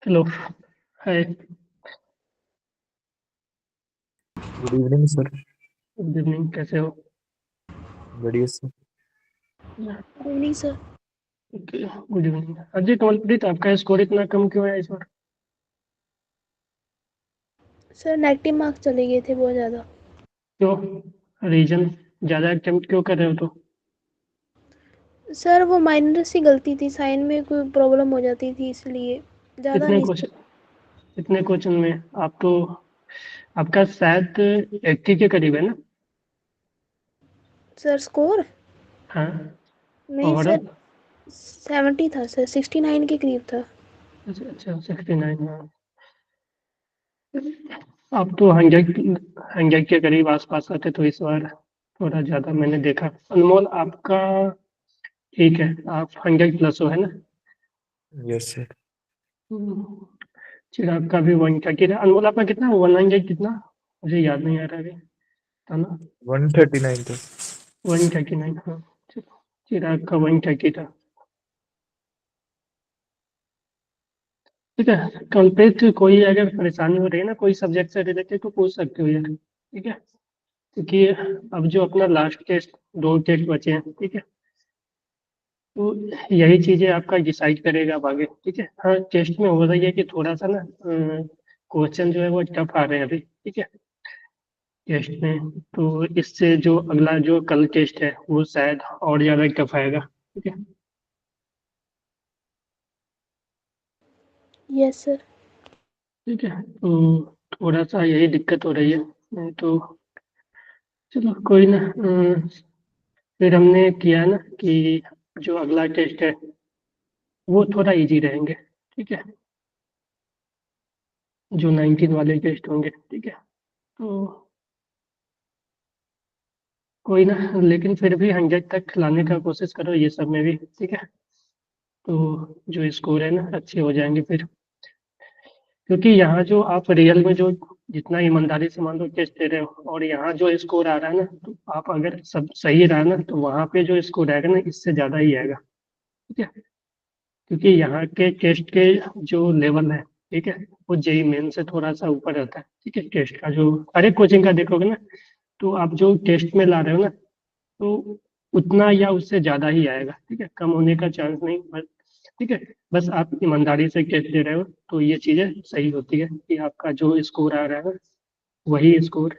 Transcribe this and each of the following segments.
Hello. Hi. Good evening sir. Good evening, कैसे हो? बढ़िया सर। नहीं sir. Okay. Good evening. Ajay, Kamalpreet, आपका स्कोर इतना कम क्यों है इस बार? सर नेगेटिव मार्क्स चले गए थे बहुत ज़्यादा। क्यों? रीजन? ज़्यादा अटेम्प्ट क्यों कर रहे हो तो? सर वो माइनर सी गलती थी, साइन में कोई प्रॉब्लम हो जाती थी इसलिए ज़्यादा कितने नहीं। क्वेश्चन? कितने क्वेश्चन में आप तो? आपका शायद 80 के करीब है ना? सर स्कोर हाँ। नहीं सर, ओवरऑल? 70 था सर, 69 के करीब था। अच्छा अच्छा, 69। हाँ। आप तो 100, 100 के करीब आसपास आते तो इस बार थोड़ा ज़्यादा मैंने देखा। अनमोल, आपका ठीक है, आप 100 प्लस हो, है ना? Yes sir. हम्म। चिराग का भी 130 था। अनमोल, आपका कितना 190 कितना? मुझे याद नहीं आ रहा अभी। था ना? 139 था। 139, हाँ। चलो, चिराग का 130 था। ठीक है। कल्पित, कोई अगर परेशानी हो रही है ना कोई सब्जेक्ट से रिलेटेड तो पूछ सकते हो यार, ठीक है? क्योंकि अब जो अपना लास्ट टेस्ट, 2 टेस्ट बचे हैं, ठीक है? तो यही चीजें आपका डिसाइड करेगा अब आगे, ठीक है? हाँ, टेस्ट में हो रही है कि थोड़ा सा ना क्वेश्चन जो है वो टफ आ रहे हैं अभी, ठीक है? टेस्ट में तो इससे जो अगला जो कल टेस्ट है वो शायद और ज्यादा टफ आएगा, ठीक है? Yes sir. ठीक है, तो थोड़ा सा यही दिक्कत हो रही है, नहीं तो चलो कोई ना। फिर हमने किया ना कि जो अगला टेस्ट है वो थोड़ा इजी रहेंगे, ठीक है? जो 19 वाले टेस्ट होंगे, ठीक है? तो कोई ना, लेकिन फिर भी 100 तक लाने का कोशिश करो ये सब में भी, ठीक है? तो जो स्कोर है ना अच्छे हो जाएंगे फिर। क्योंकि यहाँ जो आप रियल में जो जितना ईमानदारी से मान लो टेस्ट दे रहे हो और यहाँ जो स्कोर आ रहा है ना, तो आप अगर सब सही रहा ना तो वहाँ पे जो स्कोर आएगा ना इससे ज्यादा ही आएगा, ठीक है? क्योंकि यहाँ के टेस्ट के जो लेवल है, ठीक है, वो जेई मेन से थोड़ा सा ऊपर रहता है, ठीक है? टेस्ट का जो हर एक कोचिंग का देखोगे ना, तो आप जो टेस्ट में ला रहे हो ना, तो उतना या उससे ज्यादा ही आएगा, ठीक है? कम होने का चांस नहीं, बस। ठीक है, बस आप ईमानदारी से टेस्ट दे रहे हो तो ये चीजें सही होती है कि आपका जो स्कोर आ रहा है ना वही स्कोर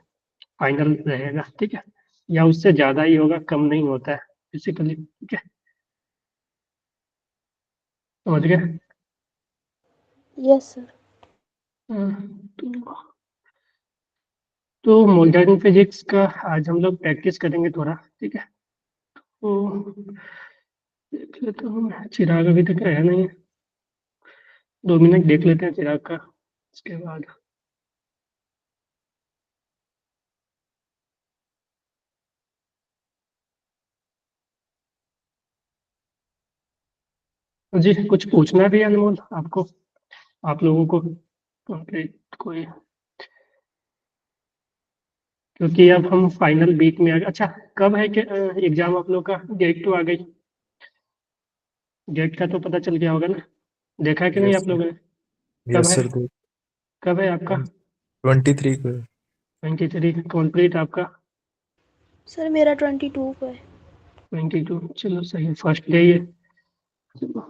फाइनल रहेगा, ठीक है? या उससे ज्यादा ही होगा, कम नहीं होता है बेसिकली, ठीक है? समझ गए? Yes sir. तो मॉडर्न फिजिक्स का आज हम लोग प्रैक्टिस करेंगे थोड़ा, ठीक है? तो देख लेता हूँ मैं, चिराग अभी तक आया नहीं है। 2 मिनट देख लेते हैं चिराग का, उसके बाद। जी, कुछ पूछना भी है अनमोल आपको, आप लोगों को? कोई, क्योंकि अब हम फाइनल वीक में आ गए। अच्छा, कब है कि एग्जाम आप लोग का? डेट तो आ गई। डेट का तो पता चल गया होगा ना? देखा है कि नहीं यस आप सर। लोगों ने? कब यस है? सर। तो कब है आपका? 23 को है। 23 कंप्लीट आपका? सर मेरा 22 को है। 22, चलो सही है, फर्स्ट डे ही है। चलो।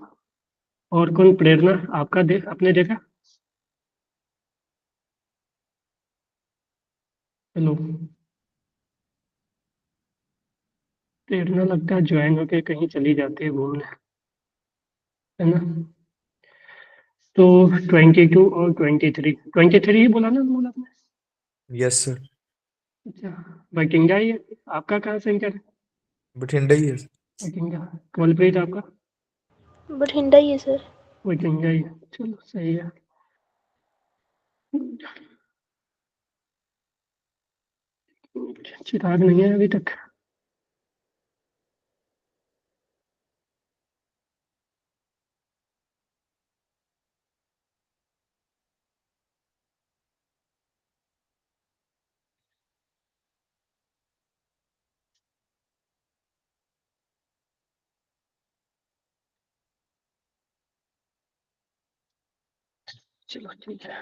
और कौन? प्रेरणा, आपका आपने देखा? हेलो? प्रेरणा लगता है ज्वाइन होके कहीं चली जाती है घूमने, है ना? तो 22 और 23 ही बोला ना बोला आपने? Yes sir. अच्छा, बठिंडा ही है। आपका कहाँ सेंटर है? बठिंडा ही है। बठिंडा। कॉलप्रीत आपका? बठिंडा ही है सर। बठिंडा ही है, चलो सही है। चिराग नहीं है अभी तक। चलो ठीक है,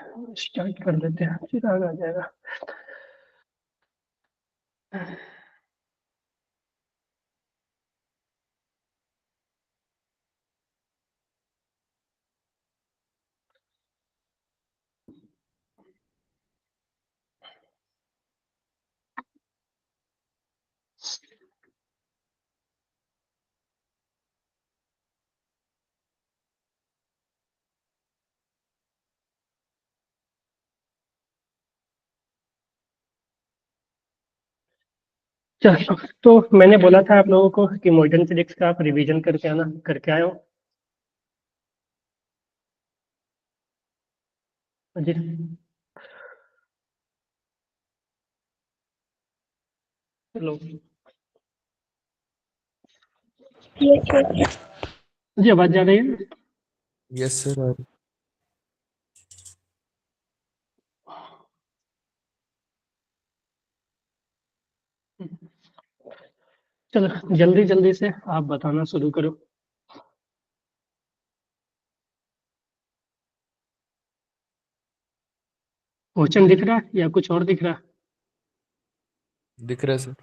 स्टार्ट कर देते हैं, फिर आगे आ जाएगा। चलो, तो मैंने बोला था आप लोगों को कि मॉडर्न फिजिक्स का आप रिवीजन करके आना, करके आए हो? जी हेलो यस सर। जी, आवाज जा रही है? Yes sir. चलो जल्दी जल्दी से आप बताना शुरू करो। क्वेश्चन दिख रहा है या कुछ और दिख रहा है? दिख रहा है सर।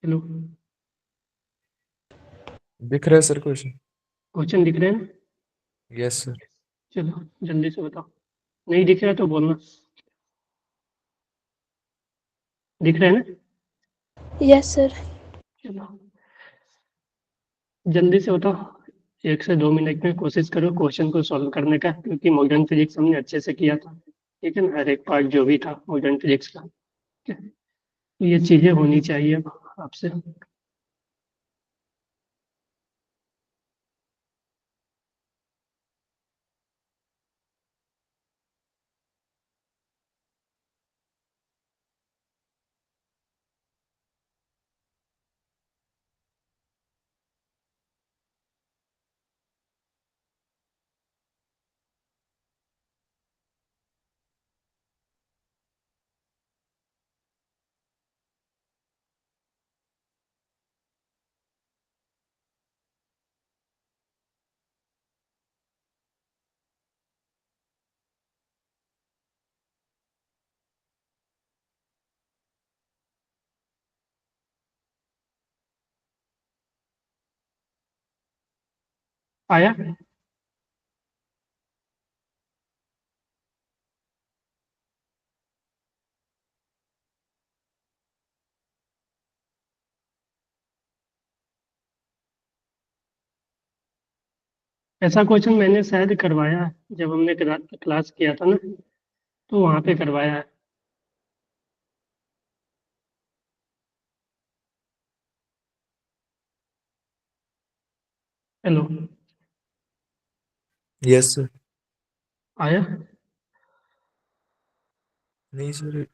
हेलो, दिख रहा है सर क्वेश्चन। क्वेश्चन दिख रहे हैं ना? Yes sir. चलो जल्दी से बताओ, नहीं दिख रहा तो बोलना। दिख रहा है ना? Yes sir. चलो जल्दी से बताओ, 1 से 2 मिनट में कोशिश करो क्वेश्चन को सॉल्व करने का, क्योंकि मॉडर्न फिजिक्स हमने अच्छे से किया था। ठीक है ना, हर एक पार्ट जो भी था मॉडर्न फिजिक्स का। ठीक है, तो ये चीजें होनी चाहिए अब आपसे। आया? ऐसा क्वेश्चन मैंने शायद करवाया है, जब हमने क्लास किया था ना, तो वहां पे करवाया है। Hello, yes sir. आया? नहीं सर।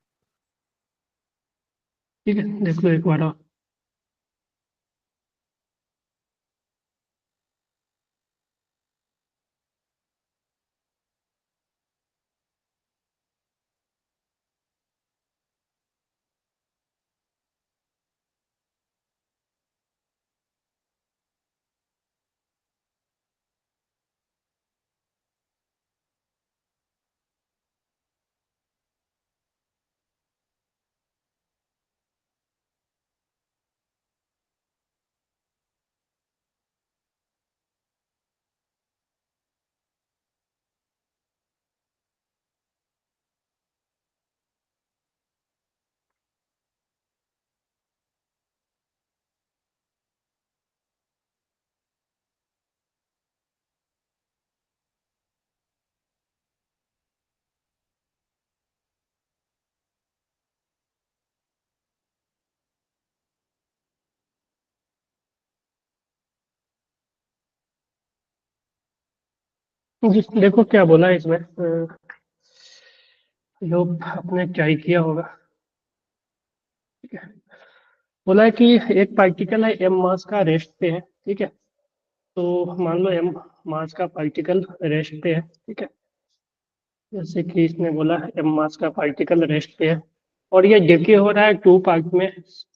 ठीक है, देख लो एक बार और। जी, देखो क्या बोला है इसमें, लोग आपने क्या ही किया होगा। ठीक है, बोला है कि एक पार्टिकल है एम मास का रेस्ट पे है। ठीक है, तो मान लो एम मास का पार्टिकल रेस्ट पे है। ठीक है, जैसे कि इसने बोला एम मास का पार्टिकल रेस्ट पे है, और ये डिके हो रहा है 2 पार्ट में,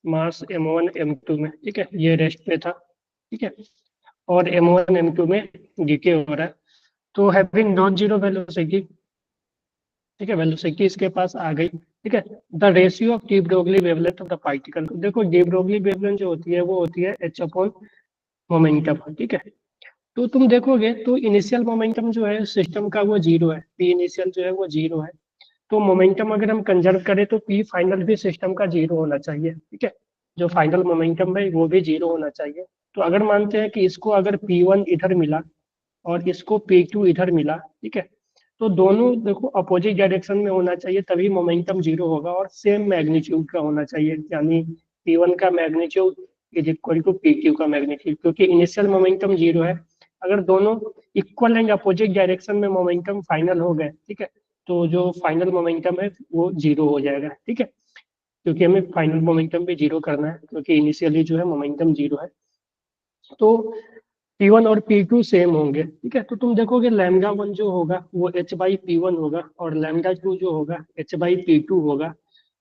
मास M1 M2 में। ठीक है, ये रेस्ट पे था। ठीक है, और M1 M2 में डीके हो रहा है। तो हैविंग नॉन जीरो वेलोसिटी, ठीक है, वेलोसिटी इसके पास आ गई, ठीक है। The ratio of D Broglie wavelength of the particle, तो देखो डी ब्रोगली वेवलेंथ जो होती है वो होती है h अपॉन मोमेंटम, ठीक है। तो तुम देखोगे तो इनिशियल मोमेंटम जो है सिस्टम का वो जीरो है, पी इनिशियल जो है वो जीरो है। तो मोमेंटम अगर हम कंजर्व करें तो पी फाइनल भी सिस्टम का जीरो होना चाहिए, ठीक है। जो फाइनल मोमेंटम है वो भी जीरो होना चाहिए। तो अगर मानते हैं कि इसको अगर P1 इधर मिला और इसको P2 इधर मिला, ठीक है, तो दोनों देखो अपोजिट डायरेक्शन में होना चाहिए, तभी मोमेंटम जीरो होगा और सेम मैग्नीट्यूड का होना चाहिए, यानी P1 का magnitude is equal to P2 का मैग्नीट्यूड, क्योंकि इनिशियल मोमेंटम जीरो है। अगर दोनों इक्वल एंड अपोजिट डायरेक्शन में मोमेंटम फाइनल हो गए, ठीक है, तो जो फाइनल मोमेंटम है वो जीरो हो जाएगा, ठीक है। क्योंकि हमें फाइनल मोमेंटम भी जीरो करना है, क्योंकि इनिशियली जो है मोमेंटम जीरो है। तो P1 और P2 सेम होंगे, ठीक है। तो तुम देखोगे लैम्डा वन जो होगा वो h/P1 होगा और लैम्डा टू जो होगा h/P2 होगा।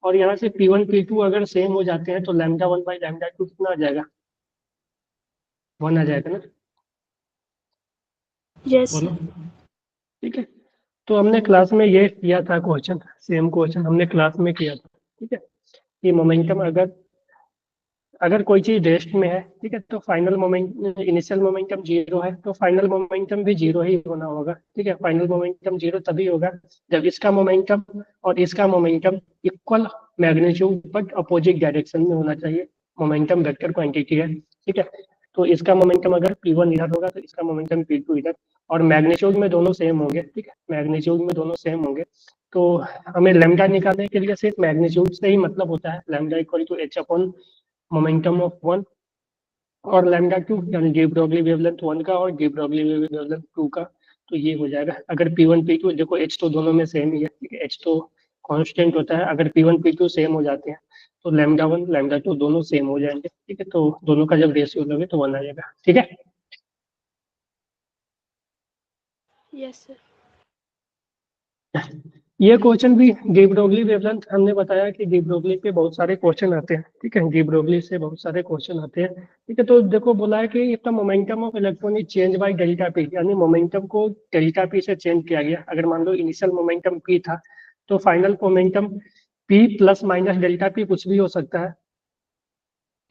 और यहाँ से P1 P2 अगर सेम हो जाते हैं तो λ1/λ2 कितना आ जाएगा, 1 आ जाएगा ना, यस बोलो, ठीक है। तो हमने क्लास में ये किया था क्वेश्चन, सेम क्वेश्चन हमने क्लास में किया था, ठीक है। कि मोमेंटम अगर अगर कोई चीज रेस्ट में है, ठीक है, तो final moment initial momentum zero है तो फाइनल मोमेंटम भी जीरो ही होना होगा, ठीक है। फाइनल मोमेंटम जीरो तभी होगा जब इसका मोमेंटम और इसका momentum equal magnitude but opposite direction में होना चाहिए। मोमेंटम वेक्टर क्वांटिटी है, ठीक है। तो इसका मोमेंटम अगर P1 इधर होगा तो इसका मोमेंटम P2 इधर, और मैग्नीट्यूड में दोनों सेम होंगे, ठीक है, मैग्नीट्यूड में दोनों सेम होंगे। तो हमें लैम्डा निकालने के लिए सिर्फ मैग्नीट्यूड से ही मतलब होता है, lambda equal to h upon momentum of one, और लैम्डा टू यानी डी ब्रोगली वेवलेंथ वन का और डी ब्रोगली वेवलेंथ टू का। तो ये हो जाएगा अगर P1 P2, देखो H तो दोनों में सेम ही है, ठीक है, H तो कांस्टेंट होता है। अगर P1 P2 सेम हो जाते हैं तो लैम्डा वन लैम्डा टू दोनों सेम हो जाएंगे, ठीक है। तो दोनों का जब रेशियो लोगे तो 1 आ जाएगा, ठीक है। Yes sir. ये क्वेश्चन भी डी ब्रोगली वेवलेंथ, हमने बताया कि डी ब्रोगली पे बहुत सारे क्वेश्चन आते हैं, ठीक है, डी ब्रोगली से बहुत सारे क्वेश्चन आते हैं, ठीक है। तो देखो बोला है कि इतना momentum of electron is change by delta P, यानी मोमेंटम को डेल्टा पी से चेंज किया गया। अगर मान लो इनिशियल मोमेंटम पी था तो final momentum P plus minus delta P कुछ भी हो सकता है,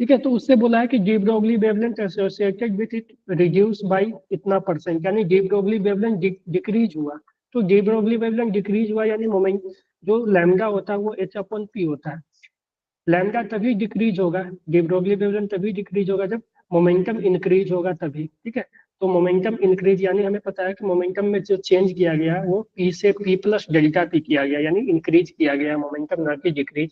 ठीक है। तो उससे बोला है कि D Broglie wavelength associated with it reduce by इतना परसेंट, यानी डी ब्रोगली वेवलेंथ डिक्रीज हुआ। तो डी ब्रोगली वेवलेंथ डिक्रीज हुआ यानी मोमेंट जो लैम्डा होता है वो h अपॉन पी होता है। लैम्डा तभी डिक्रीज होगा, डी ब्रोगली वेवलेंथ तभी डिक्रीज होगा जब मोमेंटम इंक्रीज होगा तभी, ठीक है। तो मोमेंटम इंक्रीज यानी हमें पता है कि मोमेंटम में जो चेंज किया गया वो पी से पी प्लस डेल्टा पी किया गया, यानी इंक्रीज किया गया मोमेंटम, ना कि डिक्रीज।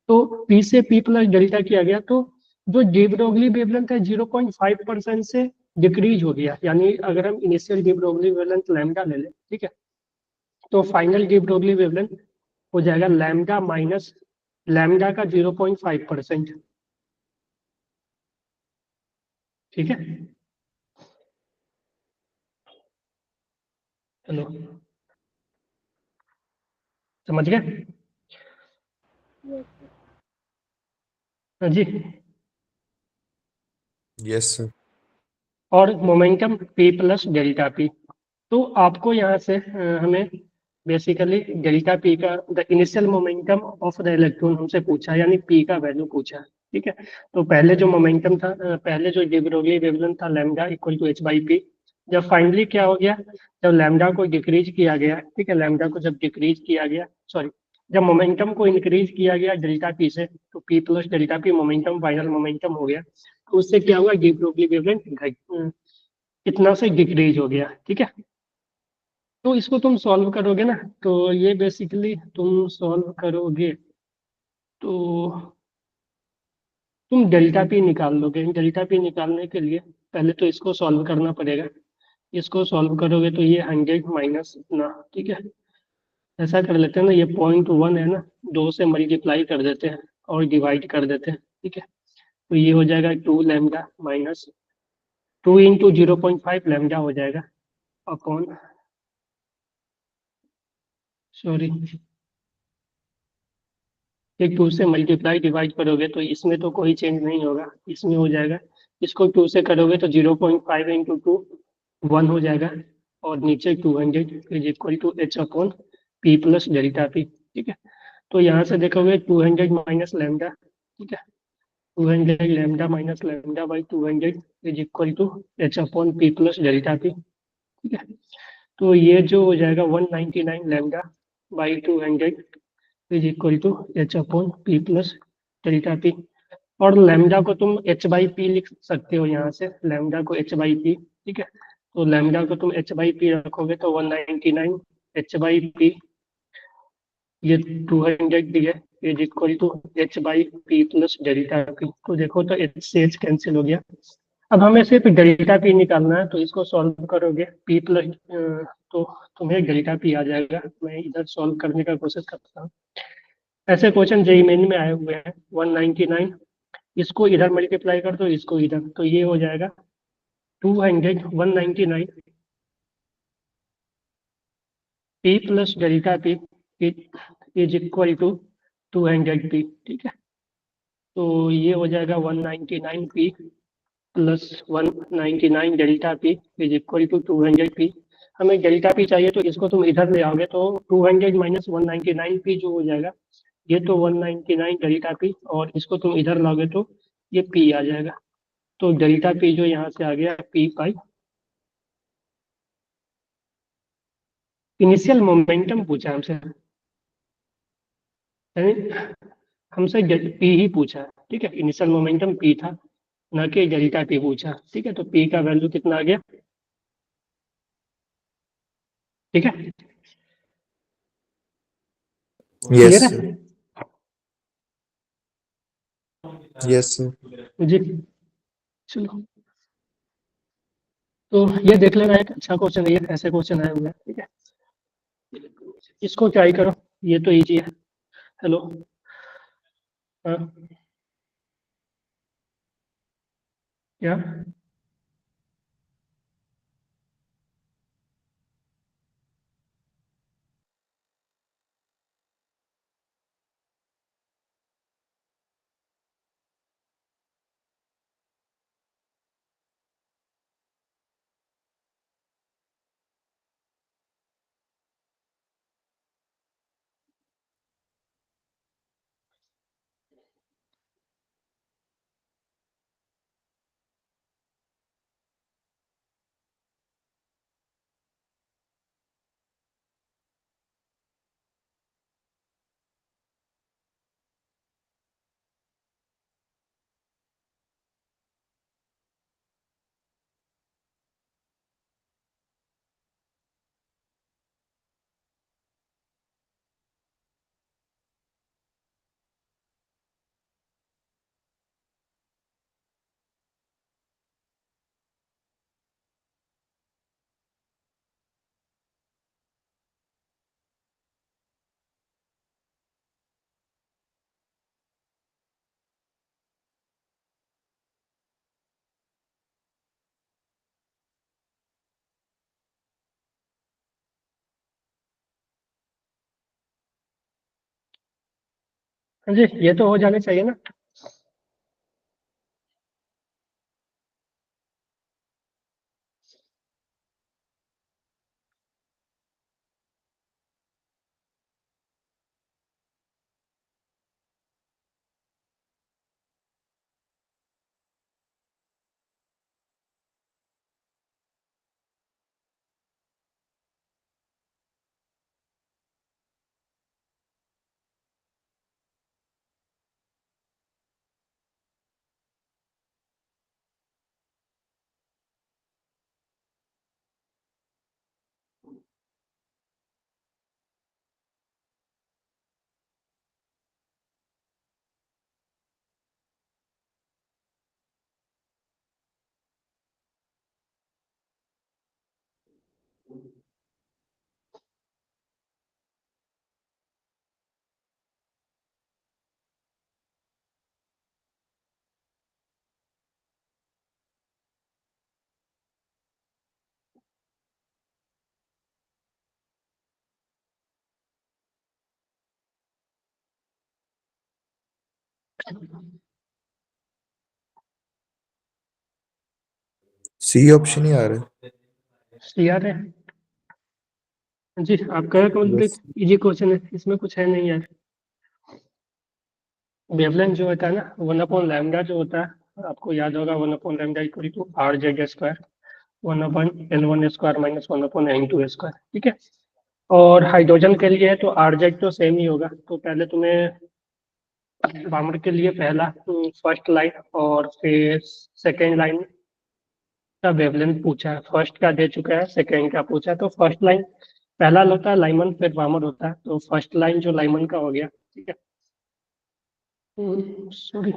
तो पी से पी प्लस डेल्टा किया गया, तो जो डी ब्रोगली वेवलेंथ है 0.5% से डिक्रीज हो गया। यानी अगर हम initial D Broglie wavelength lambda ले लें, ठीक है, तो फाइनल डी ब्रोगली वेवलेंथ हो जाएगा लैम्डा माइनस लैम्डा का 0.5%, ठीक है। हेलो, समझ गए? हाँ जी। Yes sir. और momentum P plus delta P. तो आपको यहाँ से हमें बेसिकली डेल्टा पी का the initial momentum of the electron हमसे पूछा है, यानी पी का वैल्यू पूछा है, ठीक है। तो पहले जो मोमेंटम था, पहले जो डी ब्रोगली वेवलेंथ था लैम्डा इक्वल टू h/p, जब फाइनली क्या हो गया, जब लैम्डा को डिक्रीज किया गया, ठीक है, लैम्डा को जब डिक्रीज किया गया, सॉरी, जब मोमेंटम को इंक्रीज किया गया डेल्टा पी से, तो P plus delta P momentum final momentum हो गया। तो उससे क्या हुआ, डी ब्रोगली वेवलेंथ इतना से डिक्रीज हो गया, ठीक है। तो इसको तुम सॉल्व करोगे ना, तो ये बेसिकली तुम सॉल्व करोगे तो तुम डेल्टा पी निकाल लोगे। डेल्टा पी निकालने के लिए पहले तो इसको सॉल्व करना पड़ेगा। इसको सॉल्व करोगे तो ये 100 माइनस इतना, ठीक है। ऐसा कर लेते हैं ना, ये 0.1 है ना, 2 से मल्टीप्लाई कर देते हैं और डिवाइड कर देते हैं, ठीक है। तो ये हो जाएगा 2 लैम्डा माइनस 2 इंटू 0.5 लैम्डा हो जाएगा अपॉन, सॉरी, एक 2 से मल्टीप्लाई डिवाइड करोगे तो इसमें तो कोई चेंज नहीं होगा, इसमें हो जाएगा इसको 2 से करोगे तो 0.5 इंटू 2 1 हो जाएगा, और नीचे 200 is equal to h upon p plus delta p. ठीक है, तो यहाँ से देखोगे 200 माइनस लैम्डा, ठीक है, 200 lambda minus lambda by 200 is equal to h upon p plus delta p. ठीक है, तो ये जो हो जाएगा 199 lambda by 200 is equal to h upon p plus delta p. और लैम्डा को तुम एच बाई पी लिख सकते हो, यहाँ से लैम्डा को एच बाई पी। ठीक है, तो लैम्डा को तुम एच बाई पी रखोगे तो 199 एच बाई पी, ये 200 डी है, is equal to H by p plus delta P. तो देखो तो एच से एच कैंसिल हो गया। अब हमें सिर्फ डेल्टा पी निकालना है, तो इसको सॉल्व करोगे पी प्लस, तो तुम्हें डेल्टा पी आ जाएगा। मैं इधर सॉल्व करने का कोशिश करता हूँ। ऐसे क्वेश्चन जेई मेन में आए हुए हैं। 199, इसको इधर मल्टीप्लाई कर दो, इसको इधर, तो ये हो जाएगा 199 p plus delta p is equal to 200 p. ठीक है, तो ये हो जाएगा 199 p plus 199 delta p is equal to 200 p. हमें डेल्टा पी चाहिए, तो इसको तुम इधर ले आओगे तो 200 माइनस 199 पी जो हो जाएगा, ये तो 199 डेल्टा पी, और इसको तुम इधर लाओगे तो ये पी आ जाएगा। तो डेल्टा पी जो यहाँ से आ गया पी पाई। इनिशियल मोमेंटम पूछा हमसे, यानी हमसे पी ही पूछा। ठीक है, इनिशियल मोमेंटम पी था, ना कि डेल्टा पी पूछा। ठीक है, तो पी का वैल्यू कितना आ गया? ठीक है, यस क्लियर सर। है यस सर। जी? चलो, तो ये देख लेना, एक अच्छा क्वेश्चन है ये, ऐसे क्वेश्चन आए हुए हैं। ठीक है, इसको ट्राई करो, ये तो इजी है। हेलो, हाँ, क्या? हाँ जी, ये तो हो जाने चाहिए ना। सी ऑप्शन ही आ रहा है। याद है जी, आपका कंप्लीट यस। इजी क्वेश्चन है, इसमें कुछ है नहीं यार। वेवलेंथ जो होता है ना, 1/λ जो होता है, आपको याद होगा 1/λ equal to R Z square, 1/n1 square minus 1/n2 square, ठीक है। और हाइड्रोजन के लिए है तो आर जेड तो सेम ही होगा। तो पहले तुम्हें वामर के लिए पहला फर्स्ट लाइन और फिर सेकेंड लाइन का वेवलेंथ पूछा है। फर्स्ट का दे चुका है, सेकेंड का पूछा है। तो फर्स्ट लाइन पहला होता है लाइमन, फिर वामर होता है। तो फर्स्ट लाइन जो लाइमन का हो गया, ठीक है। सॉरी,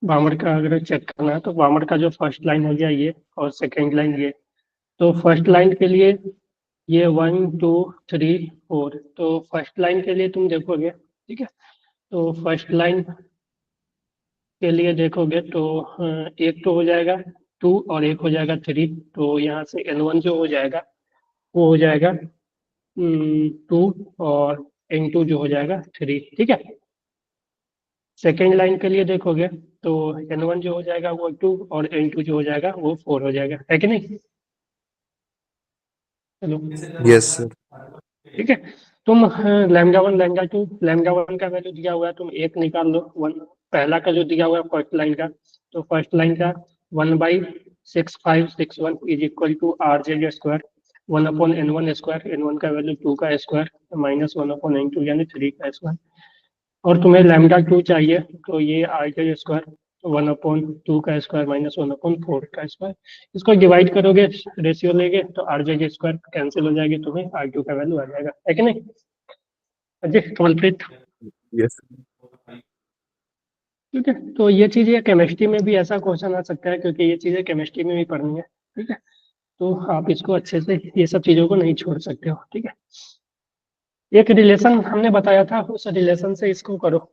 वामर का अगर चेक करना है तो वामर का जो फर्स्ट लाइन हो गया ये, और सेकेंड लाइन ये। तो फर्स्ट लाइन के लिए ये 1 2 3 4। तो फर्स्ट लाइन के लिए तुम देखोगे, ठीक है। तो फर्स्ट लाइन के लिए देखोगे तो एक तो हो जाएगा 2 और एक हो जाएगा 3। तो यहाँ से N1 जो हो जाएगा वो हो जाएगा 2 और N2 जो हो जाएगा 3, ठीक है। सेकेंड लाइन के लिए देखोगे तो N1 जो हो जाएगा वो 2 और N2 जो हो जाएगा वो 4 हो जाएगा, है कि नहीं? चलो, यस सर। ठीक है। तुम लैम्डा 1 लैम्डा 2 लैम्डा 1 का वैल्यू दिया हुआ है, तुम एक निकाल लो। वन पहला का जो दिया हुआ है फर्स्ट लाइन का, तो फर्स्ट लाइन का 1/6561 is equal to R Z square, 1/n1 square, N1 का वैल्यू 2 का स्क्वायर माइनस 1/n2 यानी 3 का स्क्वायर। और तुम्हें लैम्डा 2 चाहिए तो ये आर जेड स्क्वायर, 1/2 का स्क्वायर माइनस 1/4 का स्क्वायर। इसको डिवाइड करोगे, रेशियो लेके, तो आर जेड स्क्वायर कैंसिल हो जाएगी, तुम्हें R2 का वैल्यू आ जाएगा, है कि नहीं? अजय कमलप्रीत, यस। ठीक है। तो ये चीजें केमिस्ट्री में भी ऐसा क्वेश्चन आ सकता है, क्योंकि ये चीजें केमिस्ट्री में भी पढ़नी है, ठीक है। तो आप इसको अच्छे से ये सब चीजों को नहीं छोड़ सकते हो, ठीक है। एक रिलेशन हमने बताया था, उस रिलेशन से इसको करो।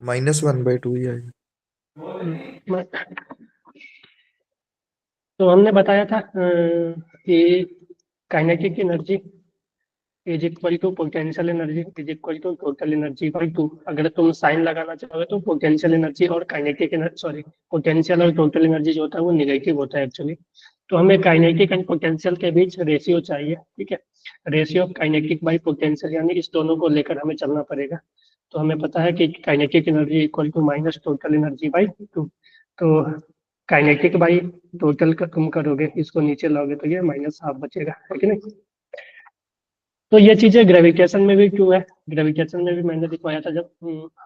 -1/2 ही आएगा। तो हमने बताया था कि kinetic energy is equal to potential energy is equal to total energy by 2। अगर तुम साइन लगाना चाहोगे तो पोटेंशियल एनर्जी और काइनेटिक एनर्जी, सॉरी, पोटेंशियल और टोटल एनर्जी जो होता है वो निगेटिव होता है एक्चुअली। तो हमें काइनेटिक एंड पोटेंशियल के बीच रेशियो चाहिए, ठीक है। Ratio of kinetic by potential, यानी इस दोनों को लेकर हमें चलना पड़ेगा। तो हमें पता है कि kinetic energy equal to minus total energy by 2। तो काइनेटिक बाई टोटल का तुम करोगे, इसको नीचे लाओगे तो ये -12 बचेगा, है कि नहीं? तो ये चीजें ग्रेविटेशन में भी ट्रू है, ग्रेविटेशन में भी मैंने दिखवाया था जब,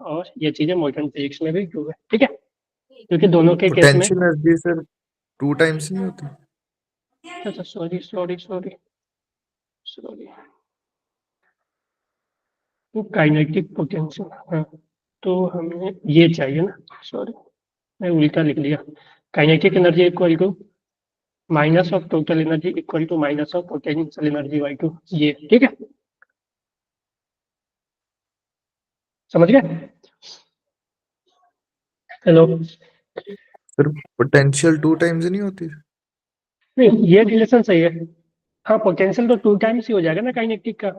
और ये चीजें मॉडर्न फिजिक्स में भी ट्रू है, ठीक है। क्योंकि दोनों के केस में, पोटेंशियल एनर्जी सर 2 टाइम्स नहीं होती? अच्छा सॉरी सॉरी सॉरी सॉरी, तो काइनेटिक पोटेंशियल, हाँ, तो हमें ये चाहिए ना, सॉरी मैं उल्टा लिख दिया। Kinetic energy equal to minus of total energy equal to minus of potential energy by 2, ये ठीक है, समझ गए? हेलो, सर पोटेंशियल 2 टाइम्स नहीं होती? नहीं ये रिलेशन सही है। हाँ, पोटेंशियल तो 2 टाइम्स ही हो जाएगा ना काइनेटिक का।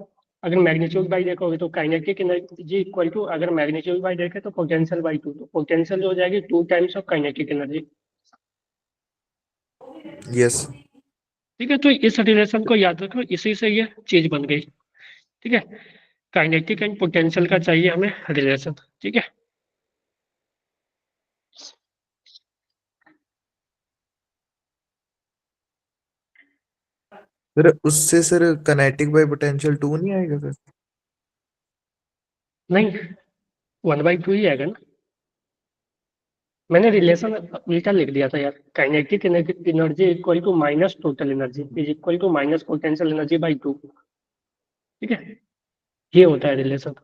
अगर मैग्नीट्यूड बाई देखोगे तो काइनेटिक एनर्जी इक्वल टू, अगर मैग्नीट्यूड बाई देखे तो पोटेंशियल बाई 2, तो पोटेंशियल हो जाएगी 2 times of kinetic energy, yes. ठीक है। तो इस रिलेशन को याद रखो, इसी से ये चीज बन गई, ठीक है। काइनेटिक एंड पोटेंशियल का चाहिए हमें रिलेशन, ठीक है। सर उससे सर कनेटिक बाय पोटेंशियल 2 नहीं आएगा सर? नहीं, 1/2 ही आएगा ना। मैंने रिलेशन उल्टा लिख दिया था यार। Kinetic energy equal to minus total energy is equal to minus potential energy by 2, ठीक है। ये होता है रिलेशन।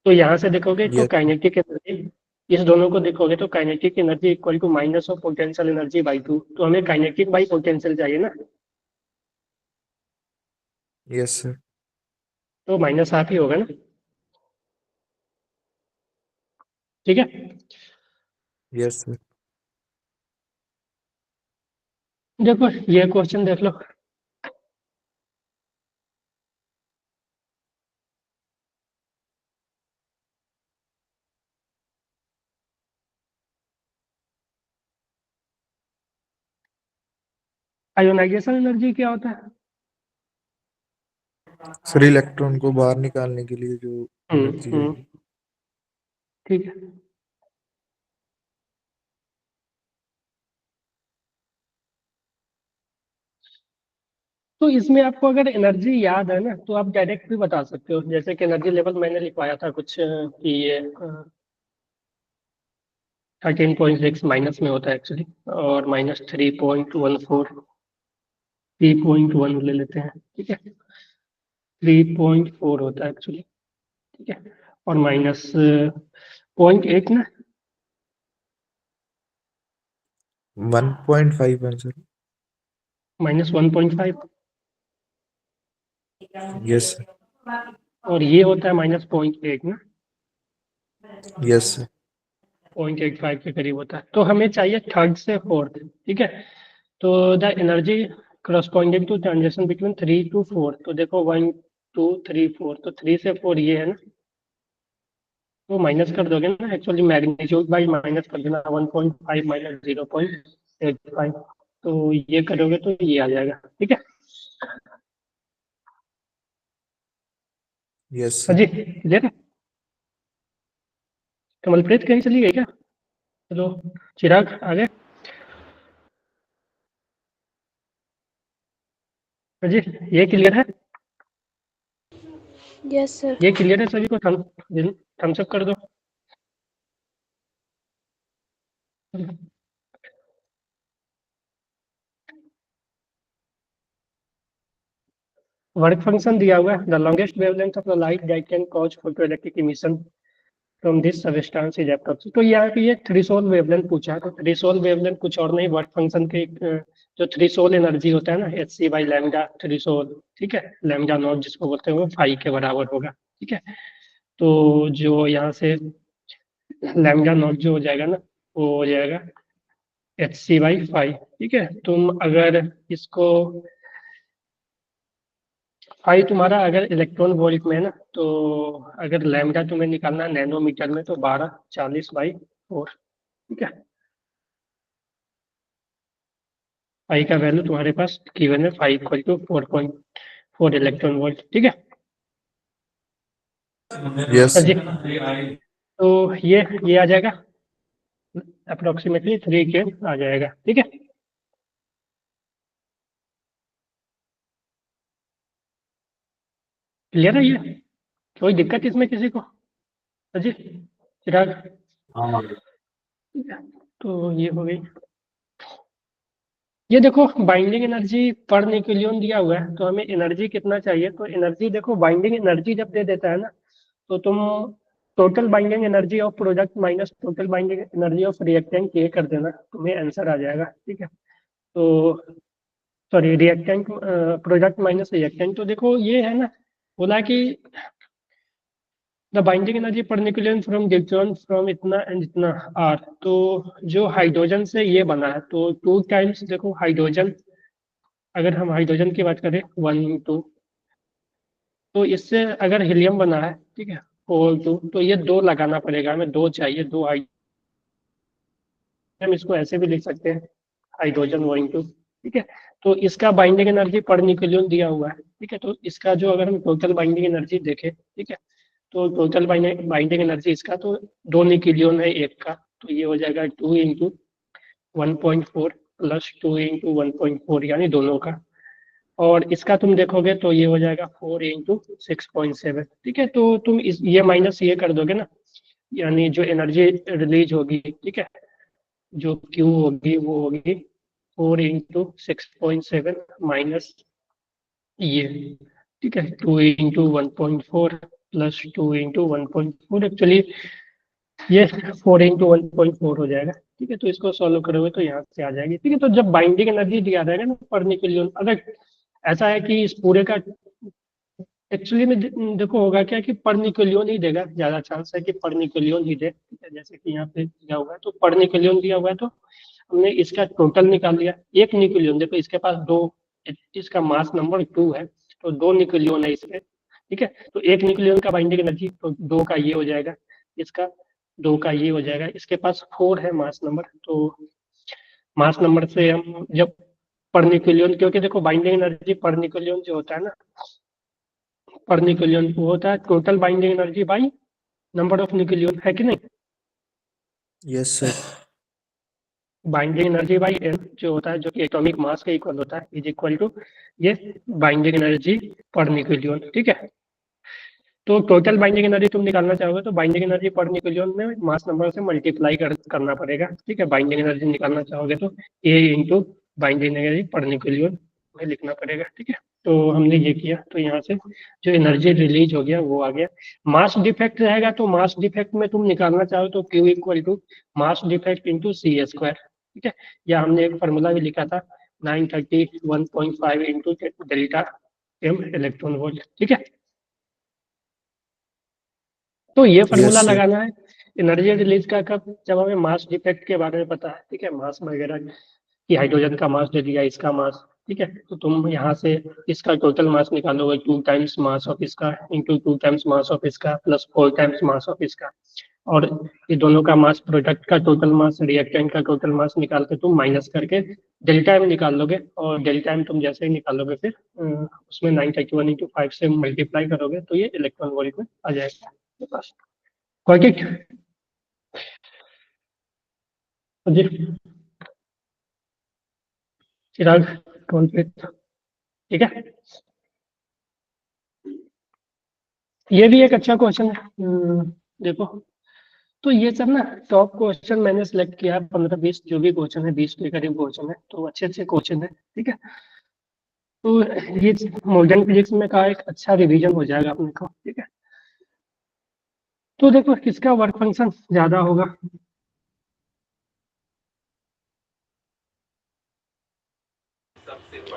तो यहाँ से देखोगे तो यस। काइनेटिक एनर्जी, इस दोनों को देखोगे तो kinetic energy equal to minus of potential energy by 2। तो हमें काइनेटिक बाई पोटेंशियल चाहिए ना, यस सर। तो -12 ही होगा ना, ठीक है। Yes sir. देखो ये क्वेश्चन देख लो। आयोनाइजेशन एनर्जी क्या होता है? सर इलेक्ट्रॉन को बाहर निकालने के लिए जो एनर्जी है। ठीक है। तो इसमें आपको अगर एनर्जी याद है ना तो आप डायरेक्ट भी बता सकते हो, जैसे कि एनर्जी लेवल मैंने लिखवाया था कुछ कि ये 13.6 माइनस में होता है एक्चुअली, और -3.14, 3.1 ले लेते हैं, ठीक है, 3.4 होता है एक्चुअली, ठीक है, और -0.8 ना, 1.5 है सर। -1.5, yes sir. और ये होता है -0.8 ना, यस सर। 0.85 के करीब होता है। तो हमें चाहिए थर्ड से फोर्थ, ठीक है। तो the energy corresponding to transition between 3 to 4, तो देखो 1 2 3 4, तो 3 से 4 ये है ना, तो माइनस कर दोगे ना, एक्चुअली मैग्नीट्यूड बाई माइनस कर देना, 1.5 माइनस 0.85, तो ये करोगे तो ये आ जाएगा, ठीक है। यस हाँ सर। जी, क्लियर है। कमलप्रीत कहीं चली गई क्या? चलो, चिराग आ गए? हाँ जी, ये क्लियर है? Yes sir. ये क्लियर है सभी को? थम्स अप कर दो। वर्क फंक्शन दिया हुआ है, the longest wavelength of the light that can cause photoelectric emission from this substance is approx. तो यहाँ पे ये थ्रेशोल्ड वेवलेंथ पूछा है, तो थ्रेशोल्ड वेवलेंथ कुछ और नहीं, वर्क फंक्शन के जो थ्रेशोल्ड एनर्जी होता है ना, hc/लैम्डा थ्रेशोल्ड, ठीक है, लैम्डा नॉट जिसको बोलते हैं, वो फाई के बराबर होगा, ठीक है। तो जो यहाँ से लैम्डा नॉट जो हो जाएगा ना, वो हो जाएगा hc/फाई, ठीक है। तुम अगर इसको, फाई तुम्हारा अगर इलेक्ट्रॉन वोल्ट में है ना, तो अगर लैम्डा तुम्हें निकालना है नैनोमीटर में, तो 1240/4, ठीक है। फाई का वैल्यू तुम्हारे पास गिवन है, 5 = 4.4 इलेक्ट्रॉन वोल्ट, ठीक है। यस हाँ जी, सर। तो ये आ जाएगा अप्रोक्सीमेटली 3 के आ जाएगा, ठीक है। क्लियर है ये? कोई दिक्कत इसमें किसी को? हाँ जी, चिराग? तो ये हो गई। ये देखो बाइंडिंग एनर्जी पर न्यूक्लियन दिया हुआ है, तो हमें एनर्जी कितना चाहिए, तो एनर्जी देखो, बाइंडिंग एनर्जी जब दे देता है ना, तो तुम total binding energy of product minus total binding energy of reactant ये कर देना, तुम्हें आंसर आ जाएगा, ठीक है। तो sorry, reactant, product minus reactant, तो देखो ये है ना, बोला कि the binding energy per nucleon from neutron from इतना एंड इतना आर, तो जो हाइड्रोजन से ये बना है, तो 2 टाइम्स देखो हाइड्रोजन, अगर हम हाइड्रोजन की बात करें 1 2, तो इससे अगर हीलियम बना है, ठीक है, 4 2, तो ये 2 लगाना पड़ेगा हमें, 2 चाहिए, 2 हम इसको ऐसे भी लिख सकते हैं, हाइड्रोजन 1 2, ठीक है। तो इसका बाइंडिंग एनर्जी पर न्यूक्लियन दिया हुआ है, ठीक है। तो इसका जो अगर हम टोटल बाइंडिंग एनर्जी देखें, ठीक है, तो टोटल बाइंडिंग एनर्जी इसका तो 2 न्यूक्लियन है एक का, तो ये हो जाएगा 2 × 1.4 प्लस 2 × 1.4, यानी दोनों का, और इसका तुम देखोगे तो ये हो जाएगा 4 × 6.7, ठीक है। तो तुम ये माइनस ये कर दोगे ना, यानी जो एनर्जी रिलीज होगी, ठीक है, जो Q होगी वो होगी 4 × 6.7 माइनस ये, ठीक है, 2 × 1.4 प्लस 2 × 1.4, एक्चुअली ये 4 × 1.4 हो जाएगा, ठीक है। तो इसको सॉल्व करोगे तो यहाँ से आ जाएगी, ठीक है। तो जब बाइंडिंग एनर्जी दिया रहेगा ना पर न्यूक्लियन, अगर ऐसा है कि इस पूरे का एक्चुअली में देखो होगा क्या कि पर न्यूक्लियन ही देगा, ज्यादा चांस है कि पर न्यूक्लियन ही दे, ठीक है। जैसे कि यहाँ पे दिया हुआ है तो पर न्यूक्लियन दिया हुआ है, तो हमने इसका टोटल निकाल लिया। एक न्यूक्लियन देखो इसके पास दो, इसका मास नंबर 2 है, तो 2 न्यूक्लियन है इसमें, ठीक है। तो एक न्यूक्लियन का बाइंडिंग एनर्जी तो 2 का ये हो जाएगा, इसका 2 का ये हो जाएगा। इसके पास 4 है मास नंबर, तो मास नंबर से हम जब पर न्यूक्लियन, क्योंकि देखो बाइंडिंग एनर्जी पर न्यूक्लियन जो होता है ना, पर न्यूक्लियन वो होता है total binding energy by number of nucleon, है कि नहीं। Yes sir. Binding energy by n जो होता है, जो कि एटॉमिक मास के इक्वल होता है, इज इक्वल टू ये बाइंडिंग एनर्जी पर न्यूक्लियन, ठीक है। तो टोटल बाइंडिंग एनर्जी तुम निकालना चाहोगे तो बाइंडिंग एनर्जी पर न्यूक्लियन में मास नंबर से मल्टीप्लाई करना पड़ेगा, ठीक है। बाइंडिंग एनर्जी निकालना चाहोगे तो A into binding energy per nucleon में लिखना पड़ेगा, ठीक है। तो हमने ये किया, तो यहाँ से जो एनर्जी रिलीज हो गया वो आ गया। मास डिफेक्ट रहेगा तो मास डिफेक्ट में तुम निकालना चाहो तो Q equal to mass defect into c square, ठीक है। या हमने एक फॉर्मूला भी लिखा था 931.5 into delta m electron volt, ठीक है। तो ये फॉर्मूला यस सर। लगाना है एनर्जी रिलीज का कब, जब हमें मास डिफेक्ट के बारे में पता है, ठीक है। मास वगैरह कि हाइड्रोजन का मास दे दिया, इसका मास, ठीक है। तो तुम यहाँ से इसका टोटल मास निकालोगे, 2 टाइम्स मास ऑफ इसका इंटू 2 टाइम्स मास ऑफ इसका प्लस 4 टाइम्स मास ऑफ इसका, और ये दोनों का मास, प्रोडक्ट का टोटल मास, रिएक्टेंट का टोटल मास निकाल के तुम माइनस करके डेल्टा एम निकाल लोगे, और डेल्टा एम तुम जैसे ही निकालोगे फिर उसमें 931 इंटू 5 से मल्टीप्लाई करोगे तो ये इलेक्ट्रॉन वोल्ट में आ जाएगा आपके पास। ठीक जी, चिराग कौन पे, ठीक है। ये भी एक अच्छा क्वेश्चन है। देखो, तो ये सब ना टॉप क्वेश्चन मैंने सेलेक्ट किया है, 15-20 जो भी क्वेश्चन है, 20 के करीब क्वेश्चन है, तो अच्छे अच्छे क्वेश्चन है, ठीक है। तो ये मॉडर्न फिजिक्स में का एक अच्छा रिवीजन हो जाएगा अपने को, ठीक है। तो देखो किसका वर्क फंक्शन ज्यादा होगा,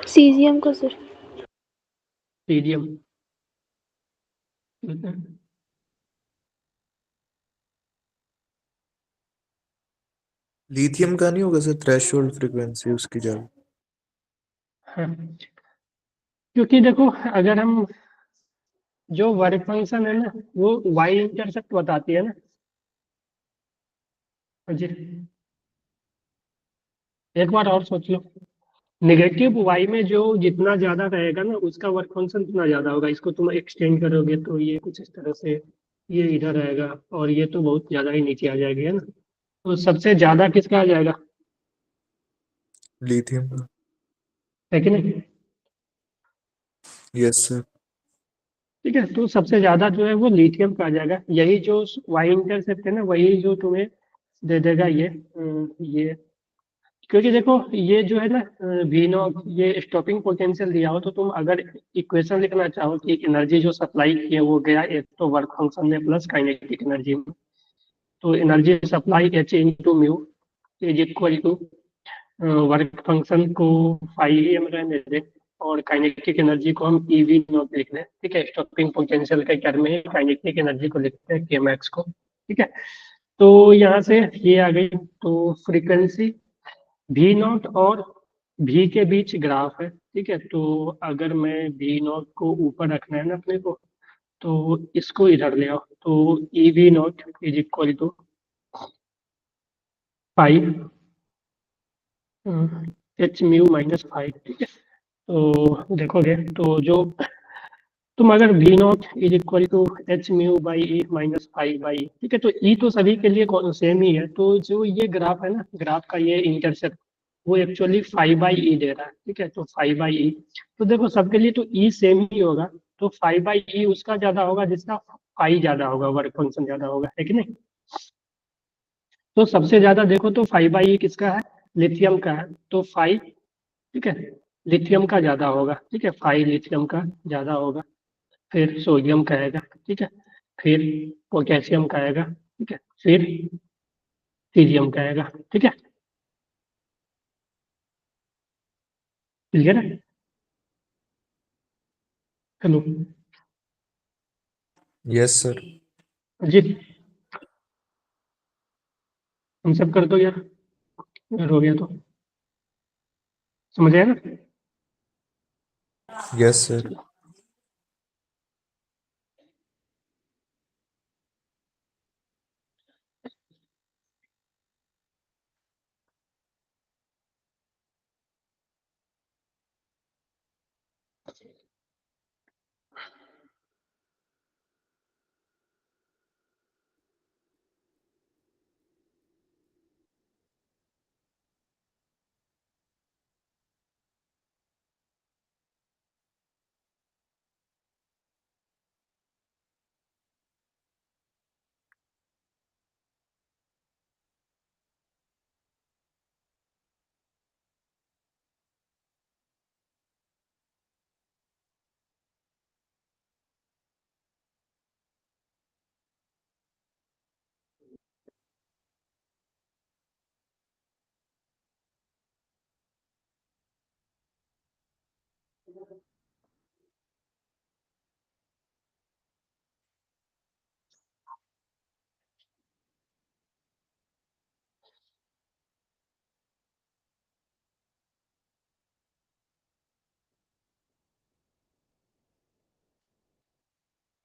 सीजियम का सर। टीडीएम। लिथियम का नहीं होगा सर, थ्रेशोल्ड फ्रीक्वेंसी उसकी ज्यादा। हाँ, क्योंकि देखो अगर हम जो वर्क फंक्शन है ना वो वाई इंटरसेप्ट बताती है ना। हाँ जी, एक बार और सोच लो, नेगेटिव वाई में जो जितना ज्यादा रहेगा ना उसका वर्क फंक्शन उतना ज्यादा होगा। इसको तुम एक्सटेंड करोगे तो ये कुछ इस तरह से ये इधर आएगा, और ये तो बहुत ज्यादा ही नीचे आ जाएगी, है ना। तो सबसे ज्यादा किसका आ जाएगा, लिथियम का। है कि नहीं। Yes sir. ठीक है, तो सबसे ज्यादा जो है वो लिथियम का आ जाएगा। यही जो वाई इंटरसेप्ट है ना वही जो तुम्हें दे देगा ये, क्योंकि देखो ये जो है ना वी नॉट, ये स्टॉपिंग पोटेंशियल दिया हो तो तुम अगर इक्वेशन लिखना चाहो कि एनर्जी जो सप्लाई की है वो गया एक तो वर्क फंक्शन में प्लस काइनेटिक एनर्जी में, तो energy supply h into mu is equal to work function को फाइव एम रहने दें और काइनेटिक एनर्जी को हम ई वी नॉट लिख दें, ठीक है। स्टॉपिंग पोटेंशियल के टर्म में काइनेटिक एनर्जी को लिखते हैं के मैक्स को, ठीक है। तो यहाँ से ये आ गई, तो फ्रीक्वेंसी भी नॉट और भी के बीच ग्राफ है, ठीक है। तो अगर मैं भी नॉट को ऊपर रखना है ना अपने को, तो इसको इधर ले आओ, तो E V not is equal to 5 h mu minus 5, ठीक है। तो देखोगे तो जो तुम अगर V not is equal to H mu by E minus 5 by, ठीक है। तो ई तो सभी के लिए सेम ही है, तो जो ये ग्राफ है ना, ग्राफ का ये इंटरसेप्ट वो एक्चुअली 5 बाई ई दे रहा है, ठीक है। तो 5 बाई ई, तो देखो सबके लिए तो ई सेम ही होगा, तो 5 बाई ई उसका ज्यादा होगा जिसका फाई ज्यादा होगा, वर्क फंक्शन ज्यादा होगा, है कि नहीं। तो सबसे ज्यादा देखो तो 5 बाई ई किसका है, लिथियम का है, तो 5, ठीक है, लिथियम का ज्यादा होगा, ठीक है। 5 लिथियम का ज्यादा होगा, फिर सोडियम का आएगा, ठीक है, फिर पोटेशियम का आएगा, ठीक है, फिर सीरियम का आएगा, ठीक है। क्लियर है, हेलो। Yes sir. जी हम सब कर दो यार, अगर हो गया तो समझ आया ना। Yes sir.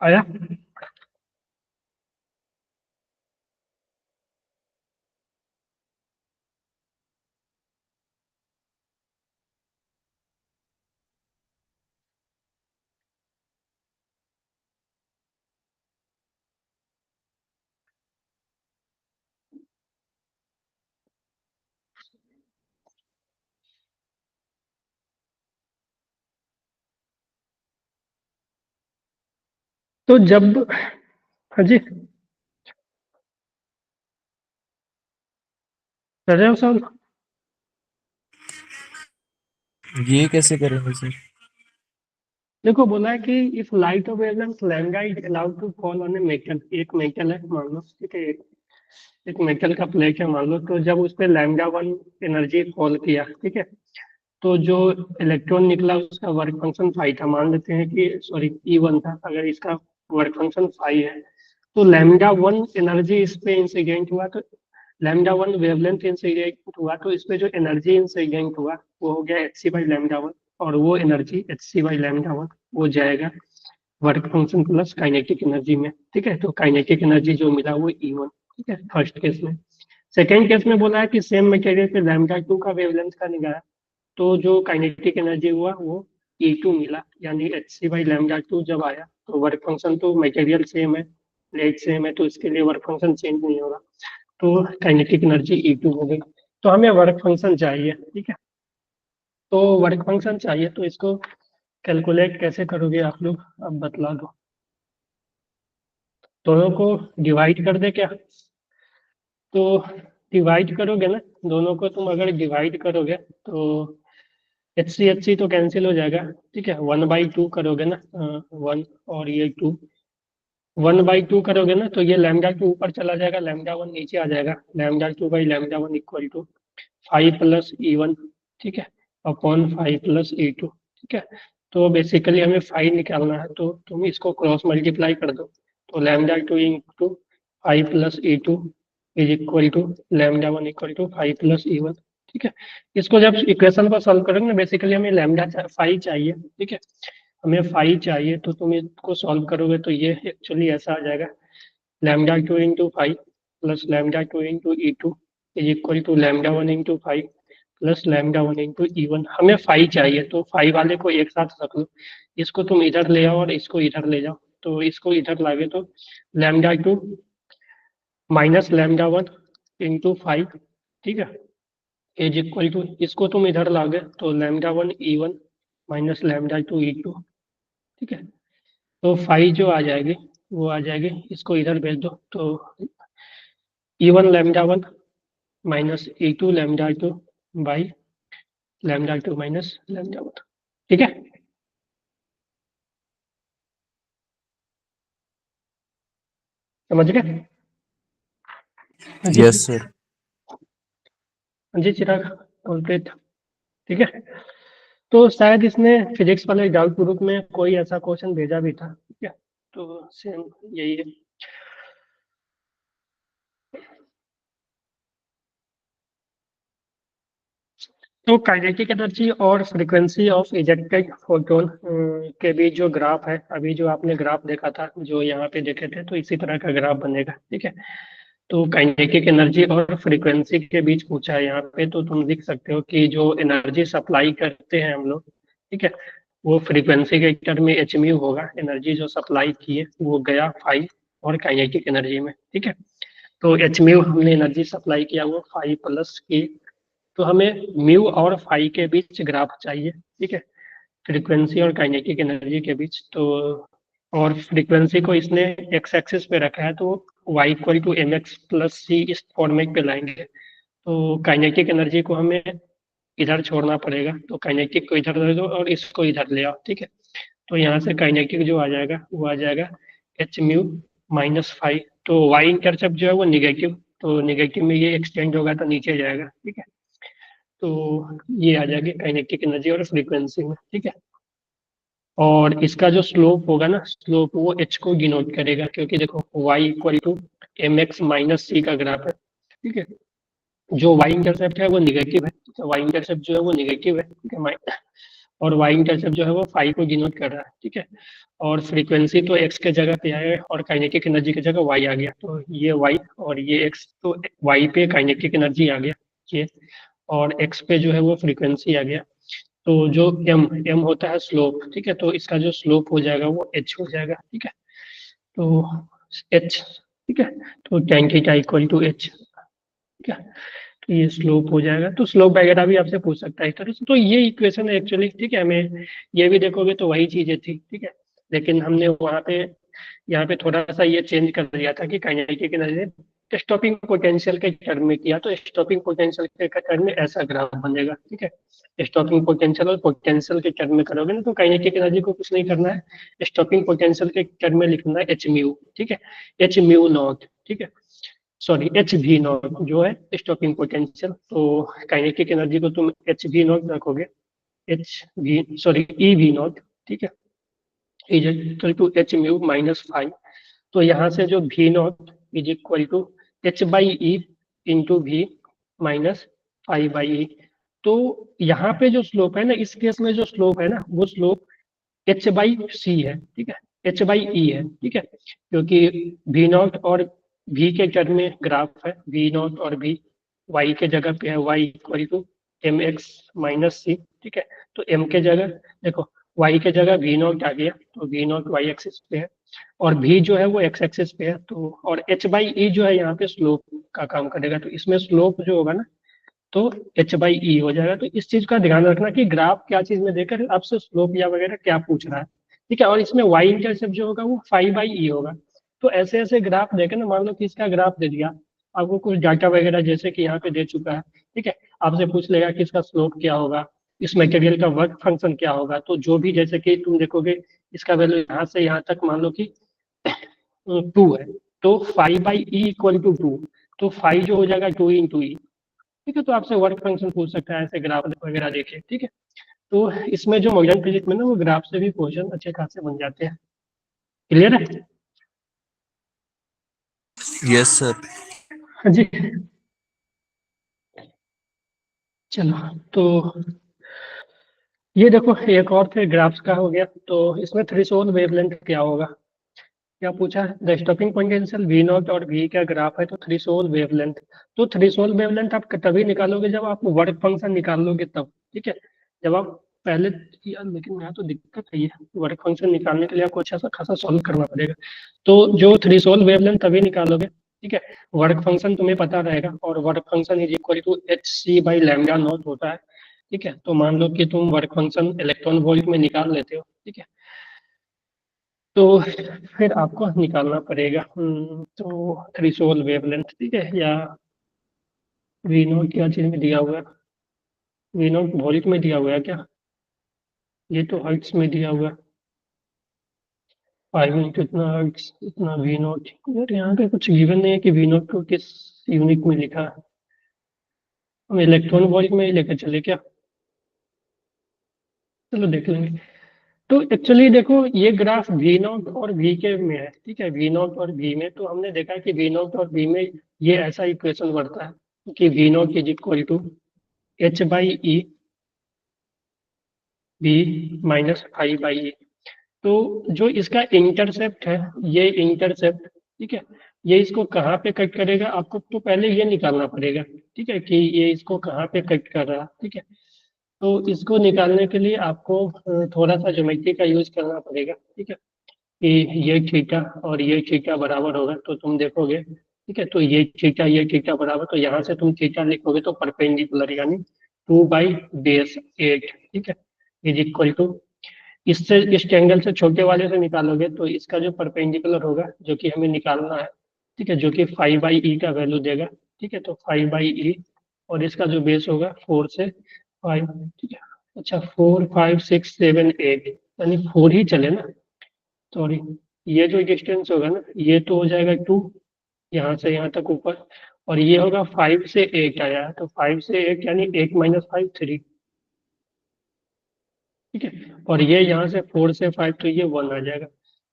आया। तो जब, हाँ जी कर रहे हो सब। ये कैसे करेंगे सर? देखो बोला है कि if light of wavelength lambda is allowed to fall on a metal, एक मेटल है मान लो, ठीक है, एक मेटल का प्लेट है मान लो, तो जब उस पे लैम्डा वन एनर्जी फॉल किया, ठीक है, तो जो इलेक्ट्रॉन निकला उसका वर्क फंक्शन फाई था, मान लेते हैं कि सॉरी ई वन था, अगर इसका वर्क फंक्शन फाई है, तो लैम्डा वन एनर्जी इस पे इंसिडेंट हुआ, तो लैम्डा वन वेवलेंथ इंसिडेंट हुआ, तो इस पे जो एनर्जी इंसिडेंट हुआ वो हो गया h C by lambda one, और वो energy h C by lambda one वो जाएगा work function plus kinetic energy में, ठीक है, तो काइनेटिक एनर्जी जो मिला वो ई वन, ठीक है, फर्स्ट केस में। सेकेंड केस में बोला है कि सेम मटेरियल पे लैम्डा टू का वेवलेंथ का निकाला, तो जो काइनेटिक एनर्जी हुआ वो ई टू मिला, यानी h C by lambda two जब आया तो वर्क फंक्शन तो मटेरियल सेम है, प्लेट सेम है, तो इसके लिए वर्क फंक्शन चेंज नहीं होगा, तो काइनेटिक एनर्जी ई टू हो गई। तो हमें वर्क फंक्शन चाहिए, ठीक है, तो वर्क फंक्शन चाहिए, तो इसको कैलकुलेट कैसे करोगे आप लोग, अब बतला दो। दोनों को डिवाइड कर दे क्या? तो डिवाइड करोगे ना, दोनों को तुम अगर डिवाइड करोगे तो एच सी तो कैंसिल हो जाएगा, ठीक है, वन बाई टू करोगे ना, वन और ये टू, वन बाई टू करोगे ना तो ये लैम्डा टू ऊपर चला जाएगा, लैम्डा वन नीचे आ जाएगा, lambda two by lambda one equal to phi plus E one, ठीक है, upon phi plus E two, ठीक है। तो बेसिकली हमें फाइव निकालना है, तो तुम इसको क्रॉस मल्टीप्लाई कर दो, तो lambda two into phi plus E two is equal to lambda one equal to phi plus E one, ठीक है। इसको जब इक्वेशन को सॉल्व करोगे ना, बेसिकली हमें लैम्डा फाइव चाहिए, ठीक है, हमें फाइव चाहिए, तो तुम इसको सॉल्व करोगे तो ये एक्चुअली ऐसा आ जाएगा, lambda two into phi plus lambda two into E two is equal to lambda one into phi plus lambda one into E one. हमें फाइव चाहिए, तो फाइव वाले को एक साथ रख लो, इसको तुम इधर ले आओ और इसको इधर ले जाओ, तो इसको इधर लागे तो lambda two minus lambda one into five, ठीक है, इज इक्वल टू, इसको तुम इधर लागे तो lambda one E one minus lambda two E two, ठीक है, तो फाइव जो आ जाएगी वो आ जाएगी, इसको इधर भेज दो, तो E one lambda one minus E two lambda two by lambda two minus lambda one, ठीक है, समझ गए? हाँ जी, यस सर। हाँ जी चिराग, कॉलप्रिट, ठीक है। तो शायद इसने फिजिक्स वाले डाउट ग्रुप में कोई ऐसा क्वेश्चन भेजा भी था, ठीक है, तो सेम यही है। तो काइनेटिक एनर्जी और फ्रीक्वेंसी ऑफ इजेक्टेड फोटोन के बीच जो ग्राफ है, अभी जो आपने ग्राफ देखा था, जो यहाँ पे देखे थे, तो इसी तरह का ग्राफ बनेगा, ठीक है। तो काइनेटिक एनर्जी और फ्रीक्वेंसी के बीच पूछा है यहाँ पे, तो तुम लिख सकते हो कि जो एनर्जी सप्लाई करते हैं हम लोग, ठीक है, वो फ्रीक्वेंसी के टर्म में एच म्यू होगा। एनर्जी जो सप्लाई की है वो गया फाइव और काइनेटिक एनर्जी में, ठीक है। तो एच म्यू हमने एनर्जी सप्लाई किया वो फाइव प्लस की, तो हमें म्यू और फाई के बीच ग्राफ चाहिए, ठीक है, फ्रीक्वेंसी और काइनेटिक एनर्जी के बीच। तो और फ्रीक्वेंसी को इसने एक्स एक्सिस पे रखा है, तो Y equal to M X plus C इस फॉर्मेट पे लाएंगे। तो काइनेटिक एनर्जी को हमें इधर छोड़ना पड़ेगा, तो काइनेटिक को इधर ले दो और इसको इधर ले आओ, ठीक है। तो यहाँ से काइनेटिक जो आ जाएगा वो आ जाएगा एच म्यू माइनस फाइव। तो वाई इंटरसेप्ट जो है वो निगेटिव, तो निगेटिव में ये एक्सटेंड होगा तो नीचे जाएगा, ठीक है। तो ये आ जाएगी काइनेटिक एनर्जी और फ्रीक्वेंसी में, ठीक है। और इसका जो स्लोप होगा ना, स्लोप वो एच को डिनोट करेगा, क्योंकि देखो y equal to M X minus C का ग्राफ है, ठीक है। जो y इंटरसेप्ट है वो निगेटिव है, तो y इंटरसेप्ट जो है वो निगेटिव है, ठीक है। और y इंटरसेप्ट जो है वो फाइव को डिनोट कर रहा है, ठीक है। और फ्रीक्वेंसी तो x के जगह पे आया और काइनेटिक एनर्जी की जगह y आ गया, तो ये y और ये x, तो y पे काइनेटिक एनर्जी आ गया ये, और x पे जो है वो फ्रीक्वेंसी आ गया। तो जो m होता है स्लोप, ठीक है, तो इसका जो स्लोप हो जाएगा वो h हो जाएगा, ठीक है। तो h, ठीक है, तो tan theta equal to h, ठीक है। तो ये स्लोप हो जाएगा, तो स्लोप वगैरह भी आपसे पूछ सकता है इस तरह से। तो ये इक्वेशन है एक्चुअली, ठीक है। हमें ये भी देखोगे तो वही चीजें थी, ठीक है, लेकिन हमने वहाँ पे यहाँ पे थोड़ा सा ये चेंज कर दिया था कि काइनेटिक एनर्जी स्टॉपिंग पोटेंशियल के टर्म में किया, तो स्टॉपिंग पोटेंशियल के टर्म में ऐसा ग्राफ बनेगा, ठीक है। स्टॉपिंग पोटेंशियल और पोटेंशियल के टर्म में करोगे ना, तो काइनेटिक एनर्जी को कुछ नहीं करना है, स्टॉपिंग पोटेंशियल के टर्म में लिखना है एच म्यू, ठीक है, एच म्यू नॉट, ठीक है, सॉरी एच वी नॉट जो है स्टॉपिंग पोटेंशियल। तो काइनेटिक एनर्जी को तुम एच वी नॉट रखोगे, H V sorry E V naught, ठीक है, is equal to H mu minus five. तो यहाँ से जो V not is equal to H by E into V minus five by E. तो यहाँ पे जो स्लोप है ना, इस केस में जो स्लोप है ना, वो स्लोप एच बाई सी है, ठीक है, एच बाई ई है, ठीक है, क्योंकि वी नॉट और वी के टर्म में ग्राफ है, वी नॉट और वी वाई के जगह पे है, Y equal to M X minus C, ठीक है। तो एम के जगह देखो वाई के जगह वी नॉट आ गया, तो वी नॉट वाई एक्सिस पे है और भी जो है वो एक्स एक्सिस पे है। तो और एच बाई ई जो है यहाँ पे स्लोप का काम करेगा, तो इसमें स्लोप जो होगा ना, तो एच बाई ई हो जाएगा। तो इस चीज का ध्यान रखना कि ग्राफ क्या चीज में देकर आपसे स्लोप या वगैरह क्या पूछ रहा है, ठीक है। और इसमें वाई इंटरसेप्ट जो होगा वो फाइव बाई ई होगा। तो ऐसे ऐसे ग्राफ देखे ना, मान लो कि इसका ग्राफ दे दिया आपको कुछ डाटा वगैरह जैसे कि यहाँ पे दे चुका है, ठीक है, आपसे पूछ लेगा कि इसका स्लोप क्या होगा, इस मटेरियल का वर्क फंक्शन क्या होगा। तो जो भी जैसे कि तुम देखोगे इसका वैल्यू यहाँ से यहाँ तक मान लो कि टू है, तो five by E equal to two, तो फाइव जो हो जाएगा टू इंटू ई, ठीक है। तो आपसे वर्क फंक्शन पूछ सकता है ऐसे ग्राफ वगैरह देखे, ठीक है। तो इसमें जो मॉडर्न फिजिक्स में ना वो ग्राफ से भी क्वेश्चन अच्छे खासे बन जाते हैं। क्लियर है? Yes sir. हाँ जी। चलो, तो ये देखो एक और थे ग्राफ्स का हो गया, तो इसमें थ्रेशोल्ड वेवलेंथ क्या होगा, क्या पूछा है, the stopping potential V not और वी का ग्राफ है, तो थ्रेशोल्ड वेवलेंथ। तो थ्रेशोल्ड वेवलेंथ आप तभी निकालोगे जब आप वर्क फंक्शन निकालोगे तब, ठीक है। जब आप पहले, यार लेकिन यहाँ तो दिक्कत है, ये वर्क फंक्शन निकालने के लिए आपको अच्छा सा खासा सॉल्व करना पड़ेगा। तो जो थ्रेशोल्ड वेवलेंथ तभी निकालोगे, ठीक है, वर्क फंक्शन तुम्हें पता रहेगा, और work function is equal to H C by lambda nought होता है, ठीक है। तो मान लो कि तुम वर्क फंक्शन इलेक्ट्रॉन वोल्ट में निकाल लेते हो, ठीक है, तो फिर आपको निकालना पड़ेगा तो थ्रेशोल्ड वेवलेंथ, ठीक है, या वी नॉट क्या चीज में दिया हुआ है, वी नॉट वोल्ट में दिया हुआ है क्या, ये तो हर्ट्स में दिया हुआ है, फाइव इंटू इतना हर्ट्स इतना वी नॉट। यार यहाँ पे कुछ गिवन नहीं है कि वी नॉट को किस यूनिट में लिखा है, हम इलेक्ट्रॉन वोल्ट में ही लेकर चले क्या, चलो देख लेंगे। तो एक्चुअली देखो ये ग्राफ वी नॉट और वी के में है, ठीक है, वी नॉट और वी में, तो हमने देखा कि वी नॉट और वी में ये ऐसा इक्वेशन बनता है कि V not is equal to H by E V minus five by E. तो जो इसका इंटरसेप्ट है, ये इंटरसेप्ट, ठीक है, ये इसको कहाँ पे कट करेगा आपको तो पहले ये निकालना पड़ेगा, ठीक है, कि ये इसको कहाँ पे कट कर रहा है, ठीक है। तो इसको निकालने के लिए आपको थोड़ा सा ज्योमेट्री का यूज करना पड़ेगा, ठीक है, कि ये थीटा और ये थीटा बराबर होगा, तो तुम देखोगे, ठीक है, तो ये थीटा बराबर, तो यहाँ से तुम थीटा लिखोगे तो परपेंडिकुलर यानी 2/8, ठीक है, इज इक्वल टू, इससे इस एंगल से छोटे वाले से निकालोगे तो इसका जो परपेंडिकुलर होगा जो कि हमें निकालना है, ठीक है, जो कि 5/e का वैल्यू देगा, ठीक है, तो 5/e, और इसका जो बेस होगा 4 से 5, ठीक है। अच्छा 4 5 6 7 8 यानी 4 ही चले ना, सॉरी, ये जो डिस्टेंस होगा ना ये तो हो जाएगा 2 यहाँ से यहाँ तक ऊपर, और ये होगा 5 से 8 आया है, तो 5 से 8 यानी 8 माइनस 5 3, ठीक है, और ये यहाँ से 4 से 5 तो ये 1 आ जाएगा,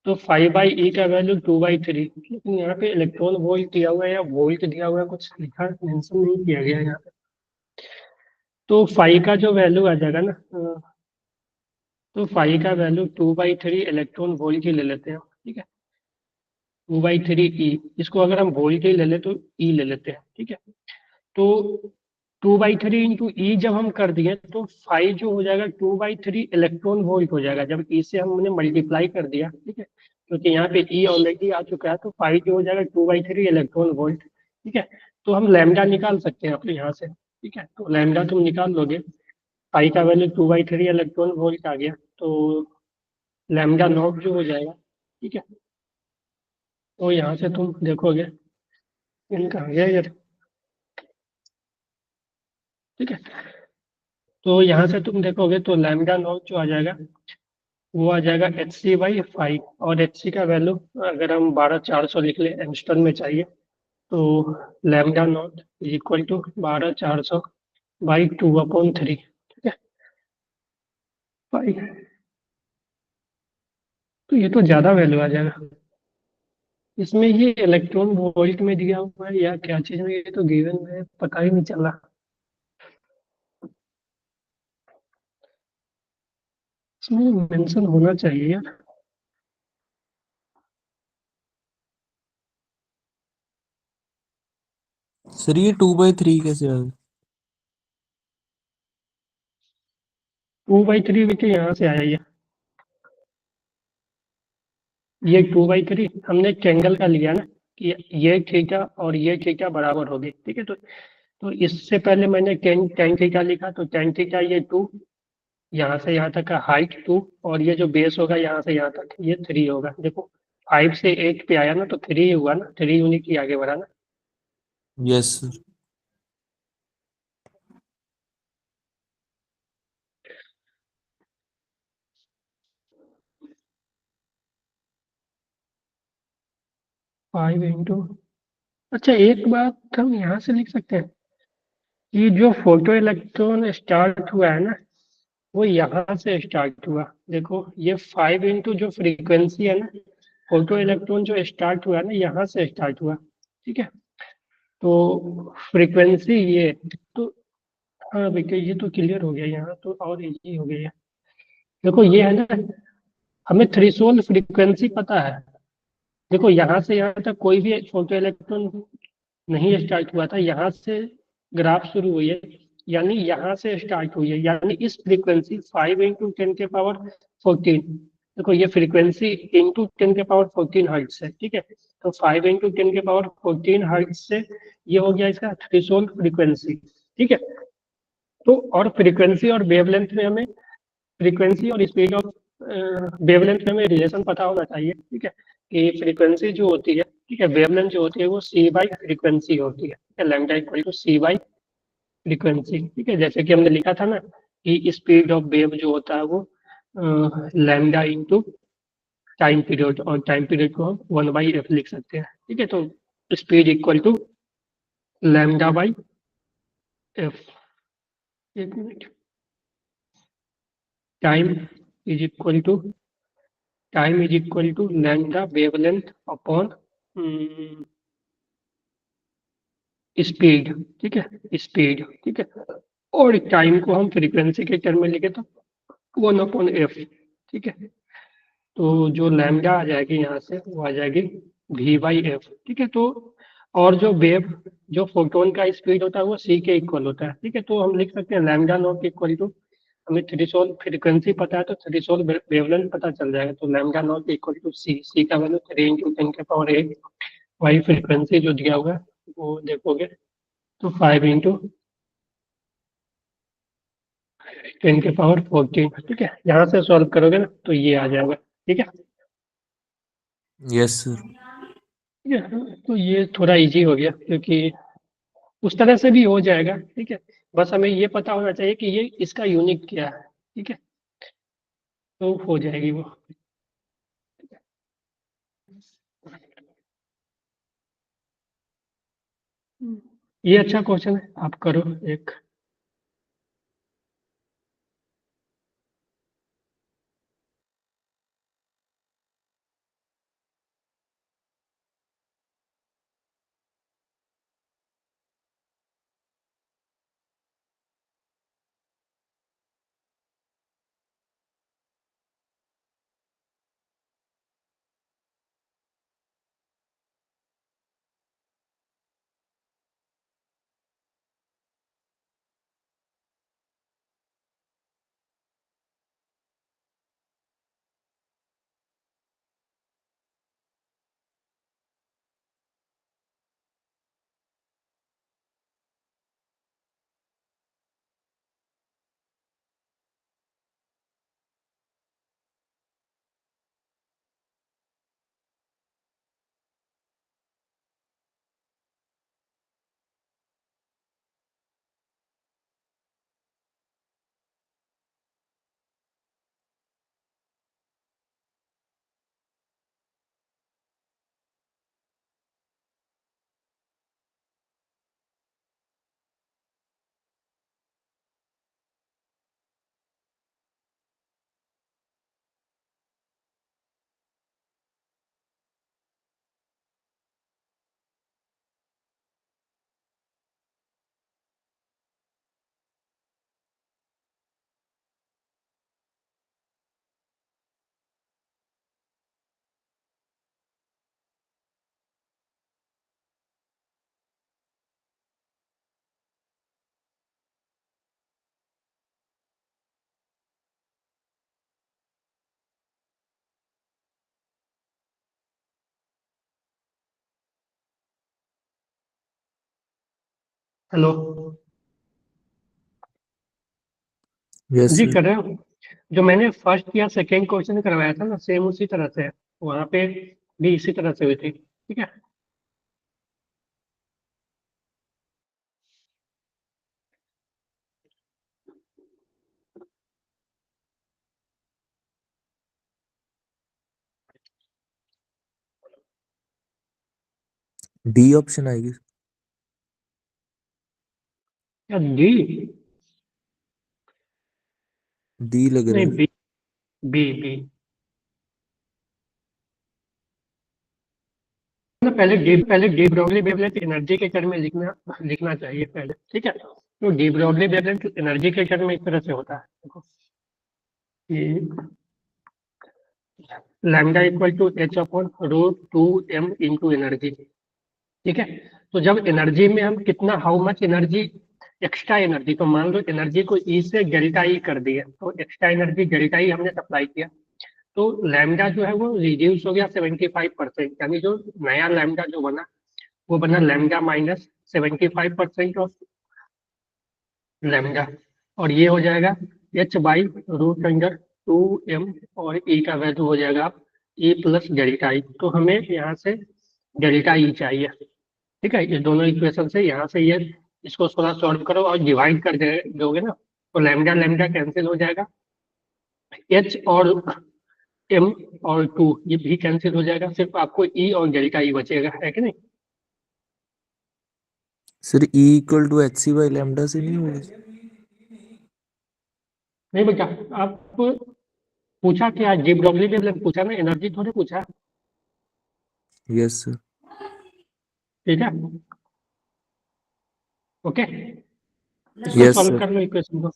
तो 5/e का वैल्यू 2/3, लेकिन यहाँ पे इलेक्ट्रॉन वोल्ट दिया हुआ है या वोल्ट दिया हुआ है, कुछ लिखा मेंशन नहीं किया गया है यहाँ पे। तो फाई का जो वैल्यू आ जाएगा ना, तो फाई का वैल्यू 2/3 इलेक्ट्रॉन वोल्ट ही ले लेते हैं, ठीक है, 2/3 ई, इसको अगर हम वोल्ट ही ले ले तो ई ले लेते हैं, ठीक है। तो 2/3 इंटू ई जब हम कर दिए तो फाइव जो हो जाएगा 2/3 इलेक्ट्रॉन वोल्ट हो जाएगा, जब ई से हमने मल्टीप्लाई कर दिया, ठीक है, क्योंकि यहाँ पे ई ऑलरेडी आ चुका है, तो फाइव जो हो जाएगा 2/3 इलेक्ट्रॉन वोल्ट, ठीक है। तो हम लैम्डा निकाल सकते हैं अपने यहाँ से, ठीक है, तो लैम्डा तुम निकाल लोगे, फाइव का वैल्यू 2/3 इलेक्ट्रॉन वोल्ट आ गया, तो लैम्डा नॉट जो हो जाएगा, ठीक है, तो यहाँ से तुम देखोगे इनका आ गया यार, ठीक है, तो यहाँ से तुम देखोगे तो लैम्डा नॉट जो आ जाएगा वो आ जाएगा HC/5, और HC का वैल्यू अगर हम 12,400 लिख ले, एंगस्ट्रम में चाहिए, तो lambda nought is equal to 12,400/2/3, ठीक है, 5, तो ये तो ज़्यादा वैल्यू आ जाएगा इसमें, ये इलेक्ट्रॉन वोल्ट में दिया हुआ है या क्या चीज़ में, ये तो गिवन में पता ही नहीं चला। इसमें मेंशन होना चाहिए यार, सर ये 2/3 कैसे आ गया? 2/3 बेटे यहाँ से आया ये 2/3 हमने एंगल का लिया ना, कि ये थीटा और ये थीटा बराबर होगी, ठीक है, तो इससे पहले मैंने टेन थीटा लिखा, तो टेन थीटा ये 2, यहाँ से यहाँ तक का हाइट 2, और ये जो बेस होगा यहाँ से यहाँ तक ये 3 होगा, देखो 5 से 8 पे आया ना, तो 3 हुआ ना, 3 यूनिट ही आगे बढ़ा ना। Yes sir. 5 इंटू, अच्छा एक बात हम यहाँ से लिख सकते हैं कि जो फोटो इलेक्ट्रॉन स्टार्ट हुआ है ना वो यहाँ से स्टार्ट हुआ, देखो ये 5 इंटू जो फ्रीक्वेंसी है ना, फोटो इलेक्ट्रॉन जो स्टार्ट हुआ है ना यहाँ से स्टार्ट हुआ, ठीक है, तो फ्रीक्वेंसी ये, तो हाँ भैया ये तो क्लियर हो गया, यहाँ तो और इजी हो गया। देखो ये है ना, हमें थ्रेशोल्ड फ्रीक्वेंसी पता है, देखो यहाँ से यहाँ तक कोई भी फोटो इलेक्ट्रॉन नहीं स्टार्ट हुआ था, यहाँ से ग्राफ शुरू हुई है, यानी यहाँ से स्टार्ट हुई है, यानी इस फ्रीक्वेंसी 5 इंटू 10⁻14, देखो ये फ्रीक्वेंसी इंटू 10⁻14 हर्ट्ज है, ठीक है, तो 5 इंटू 10⁻14 हर्ट्ज से ये हो गया इसका थ्रेशोल्ड फ्रीक्वेंसी, ठीक है। तो और फ्रीक्वेंसी और वेवलेंथ में हमें, फ्रीक्वेंसी और स्पीड ऑफ वेवलेंथ में हमें रिलेशन पता होना चाहिए, ठीक है, कि फ्रीक्वेंसी जो होती है, ठीक है, वेवलेंथ जो होती है वो c/फ्रीक्वेंसी होती है, ठीक है, लैम्डा इक्वल टू c/फ्रीक्वेंसी, ठीक है, जैसे कि हमने लिखा था ना कि स्पीड ऑफ वेव जो होता है वो लैम्डा इंटू टाइम पीरियड, और टाइम पीरियड को हम 1/f लिख सकते हैं, ठीक है, तो स्पीड इक्वल टू λ/f, एक minute, time is equal to time is equal to lambda wavelength upon speed, ठीक है, स्पीड, ठीक है, और टाइम को हम फ्रीक्वेंसी के टर्म में लिखे तो 1/f, ठीक है। तो जो लैम्डा आ जाएगी यहाँ से वो आ जाएगी v/f, ठीक है। तो और जो वेव, जो फोटोन का स्पीड होता है वो c के इक्वल होता है, ठीक है। तो हम लिख सकते हैं लैम्डा नॉट इक्वल टू, हमें थ्रेशोल्ड फ्रीक्वेंसी पता है तो थ्रेशोल्ड वेवलेंथ पता चल जाएगा। तो लैम्डा नॉट इक्वल टू सी का वैल्यू 3 × 10⁸, वही फ्रीक्वेंसी जो दिया हुआ है वो देखोगे तो 5 × 10⁻14, ठीक है। यहाँ से सॉल्व करोगे ना तो ये आ जाएगा, ठीक है। Yes sir. ठीक है, तो ये थोड़ा इजी हो गया क्योंकि उस तरह से भी हो जाएगा, ठीक है। बस हमें ये पता होना चाहिए कि ये इसका यूनिट क्या है, ठीक है, तो हो जाएगी वो। ये अच्छा क्वेश्चन है, आप करो एक। हेलो यस जी, सर। कर रहे हो? जो मैंने फर्स्ट या सेकेंड क्वेश्चन करवाया था ना, सेम उसी तरह से है। वहाँ पे भी इसी तरह से हुई थी, ठीक है। डी ऑप्शन आएगी। या डी? डी लग रहा नहीं, है। बी, बी ना, पहले डी ब्रॉगली वेवलेंथ एनर्जी के टर्म में लिखना चाहिए पहले, ठीक है। तो डी ब्रॉगली वेवलेंथ एनर्जी के टर्म में इस तरह से होता है, देखो कि lambda equal to h/√2m into energy, ठीक है। तो जब एनर्जी में हम कितना, how much energy, extra energy, तो मान लो एनर्जी को ई से डेल्टा ई कर दिया, तो एक्स्ट्रा एनर्जी डेल्टा ई हमने सप्लाई किया, तो लैम्डा जो है वो रिड्यूस हो गया 75%, यानी जो नया लैम्डा जो बना वो बना लैम्डा माइनस 75% ऑफ लैम्डा, और ये हो जाएगा h/√2m, और ई का वैल्यू हो जाएगा ई प्लस डेल्टा ई। तो हमें यहाँ से डेल्टा ई चाहिए, ठीक है। ये दोनों इक्वेशन से यहाँ से ये, इसको थोड़ा सॉल्व करो और डिवाइड कर दोगे ना, तो लैम्डा लैम्डा कैंसिल हो जाएगा, एच और एम और टू ये भी कैंसिल हो जाएगा, सिर्फ आपको ई और डेल्टा ई बचेगा, है कि नहीं? Sir E equal to hc/λ से नहीं होगा? नहीं बेटा, आप पूछा क्या, डी ब्रॉगली वेवलेंथ पूछा ना, एनर्जी थोड़ी पूछा। Yes sir. ठीक है, ओके। इसको यस सॉल्व सर। कर लो इक्वेशन को।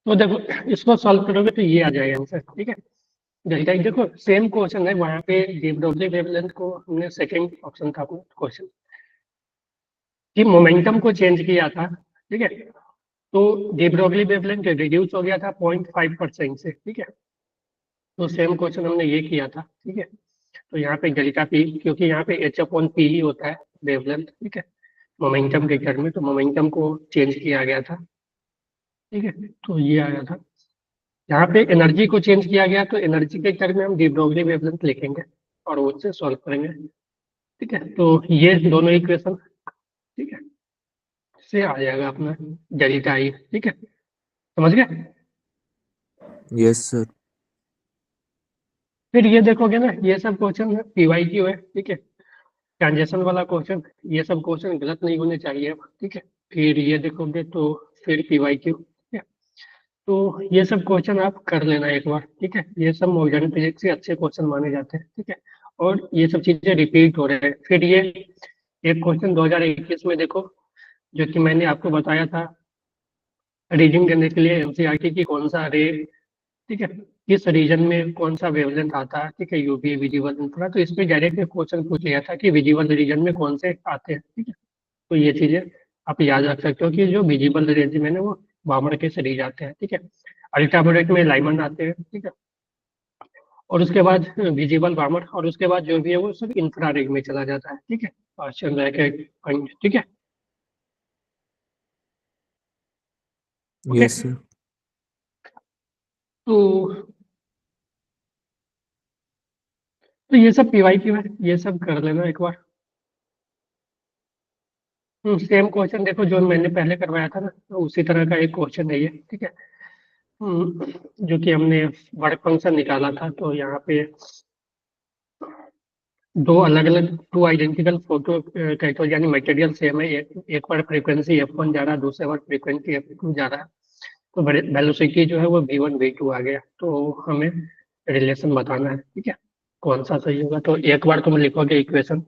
तो देखो, इसको सॉल्व करोगे तो ये आ जाएगा आंसर। ठीक है, डेल्टा ई, देखो सेम क्वेश्चन है, वहाँ पे डी ब्रॉगली वेवलेंथ को हमने सेकंड ऑप्शन था क्वेश्चन कि मोमेंटम को चेंज किया था। ठीक है, तो डी ब्रॉगली वेवलेंथ रिड्यूस हो गया था 0.5% से। ठीक है, तो सेम क्वेश्चन हमने ये किया था। ठीक है, तो यहाँ पे डेल्टा पी, क्योंकि यहाँ पे एच अपॉन पी ही होता है वेवलेंथ। ठीक है, मोमेंटम के टर्म में, तो मोमेंटम को चेंज किया गया था। ठीक है, तो ये आया था। यहाँ पे एनर्जी को चेंज किया गया, तो एनर्जी के टर्म में हम डी ब्रॉगली वेवलेंथ लिखेंगे और वो से सॉल्व करेंगे। ठीक है, तो ये दोनों इक्वेशन, ठीक है, से आ जाएगा अपना डेल्टा आई। ठीक है, समझ गए। Yes sir. फिर ये देखोगे ना, ये सब क्वेश्चन पीवाई क्यू है। ठीक है, ट्रांजेक्शन वाला क्वेश्चन, ये सब क्वेश्चन गलत नहीं होने चाहिए। ठीक है, फिर ये देखोगे तो फिर पीवाई क्यू। ठीक है, तो ये सब क्वेश्चन आप कर लेना एक बार। ठीक है, ये सब मॉडर्न फिजिक्स से अच्छे क्वेश्चन माने जाते हैं। ठीक है, और ये सब चीजें रिपीट हो रहे हैं। फिर ये एक क्वेश्चन 2021 में देखो, जो कि मैंने आपको बताया था रीडिंग करने के लिए एनसीईआरटी की, कौन सा रे, ठीक है, किस रीजन में कौन सा वेवलेंथ आता है। ठीक है, यूवी विजिबल इंफ्रा, तो इसमें डायरेक्ट क्वेश्चन पूछ लिया था कि विजिबल रीजन में कौन से आते हैं। ठीक है, तो ये चीजें आप याद रख सकते हो कि जो विजिबल रीजन में ना, वो बामर के सीरीज आते हैं। ठीक है, अल्ट्रावायलेट में लाइमन आते हैं। ठीक है, और उसके बाद विजिबल बामर, और उसके बाद जो भी है वो सब इंफ्रारेड में चला जाता है। ठीक है, पार्शियल रैकेट पॉइंट। ठीक है, ओके। Yes sir. तो ये सब पीवाई क्यू है, ये सब कर लेना एक बार। सेम क्वेश्चन देखो जो मैंने पहले करवाया था ना, तो उसी तरह का एक क्वेश्चन है ये। ठीक है, जो कि हमने वर्क फंक्शन निकाला था, तो यहाँ पे दो अलग अलग, टू आइडेंटिकल फोटो कैथोड यानी मटेरियल सेम है। एक बार फ्रीक्वेंसी F1 जा रहा है, दूसरे बार फ्रीक्वेंसी F2 जा रहा है। तो वेलोसिटी जो है वो V1 V2 आ गया, तो हमें रिलेशन बताना है। ठीक है, कौन सा सही होगा। तो एक बार तुम लिखोगे इक्वेशन,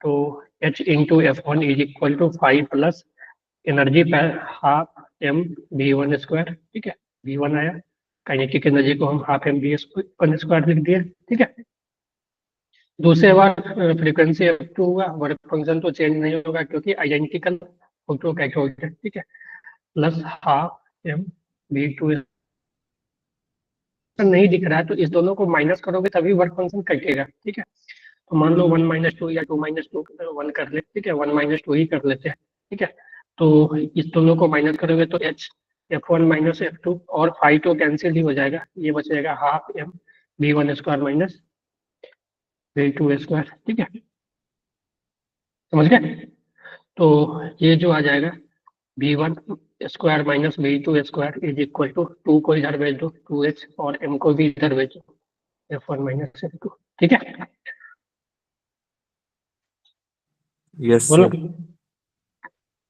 तो H into F1 is equal to 5 plus energy पर हाफ एम V1 स्क्वायर। ठीक है, V1 आया, काइनेटिक एनर्जी को हम हाफ एम V1 स्क्वायर लिख दिए। ठीक है, दूसरे बार फ्रीक्वेंसी F2 हुआ, वर्क फंक्शन तो चेंज नहीं होगा क्योंकि आइडेंटिकल फोटो कैथोड है। ठीक है, प्लस हाफ एम V2 नहीं दिख रहा है, तो इस दोनों को माइनस करोगे तभी वर्क फंक्शन कटेगा। ठीक है, तो मान लो 1 - 2 या 2 - 2 1 कर ले। ठीक है, 1 - 2 ही कर लेते हैं। ठीक है, तो इस दोनों को माइनस करोगे तो F1 - F2 और 5 तो कैंसिल ही हो जाएगा, ये बचेगा half M V1 square minus V2 square. ठीक है, समझ गए। तो ये जो आ जाएगा V1 square minus V2 square is equal to 2 को इधर भेज दो 2h, और m को भी इधर भेज दो F1 - F2। ठीक है, यस बोलो। सर।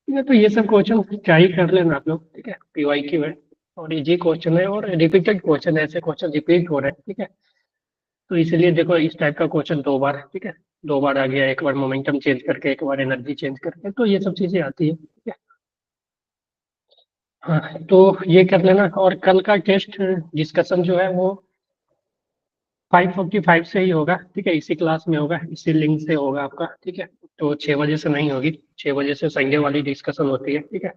ये तो ये सब क्वेश्चन क्या ही कर लेना आप लोग। ठीक है, पीवाई क्यू है और इजी क्वेश्चन है, और रिपीटेड क्वेश्चन है, ऐसे क्वेश्चन रिपीट हो रहे हैं। ठीक है, तो इसलिए देखो इस टाइप का क्वेश्चन दो बार, ठीक है, दो बार आ गया, एक बार मोमेंटम चेंज करके, एक बार एनर्जी चेंज करके, तो ये सब चीजें आती है। ठीक है, हाँ, तो ये कर लेना, और कल का टेस्ट डिस्कशन जो है वो 5:45 से ही होगा, ठीक है, इसी क्लास में होगा, इसी लिंक से होगा आपका, ठीक है। तो 6 बजे से नहीं होगी, 6 बजे से संडे वाली डिस्कशन होती है, ठीक है।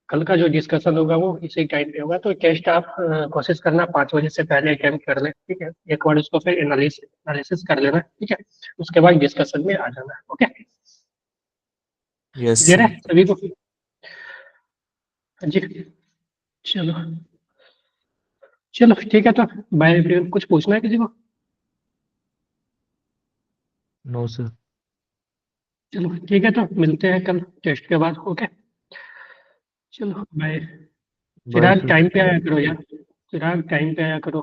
कल का जो डिस्कशन होगा वो इसी टाइम पे होगा। तो टेस्ट आप कोशिश करना 5 बजे से पहले अटेम्प्ट कर लें, ठीक है। एक बार उसको फिर एनालिसिस कर लेना, ठीक है। उसके बाद डिस्कशन में आ जाना, ओके। यस क्लियर है सर। सभी को? हाँ जी, चलो चलो ठीक है, तो बाय एवरीवन। कुछ पूछना है किसी को? No sir. चलो ठीक है, तो मिलते हैं कल टेस्ट के बाद, ओके। चलो बाय। बाय चिराग सर। टाइम पे आया करो यार, चिराग टाइम पे आया करो।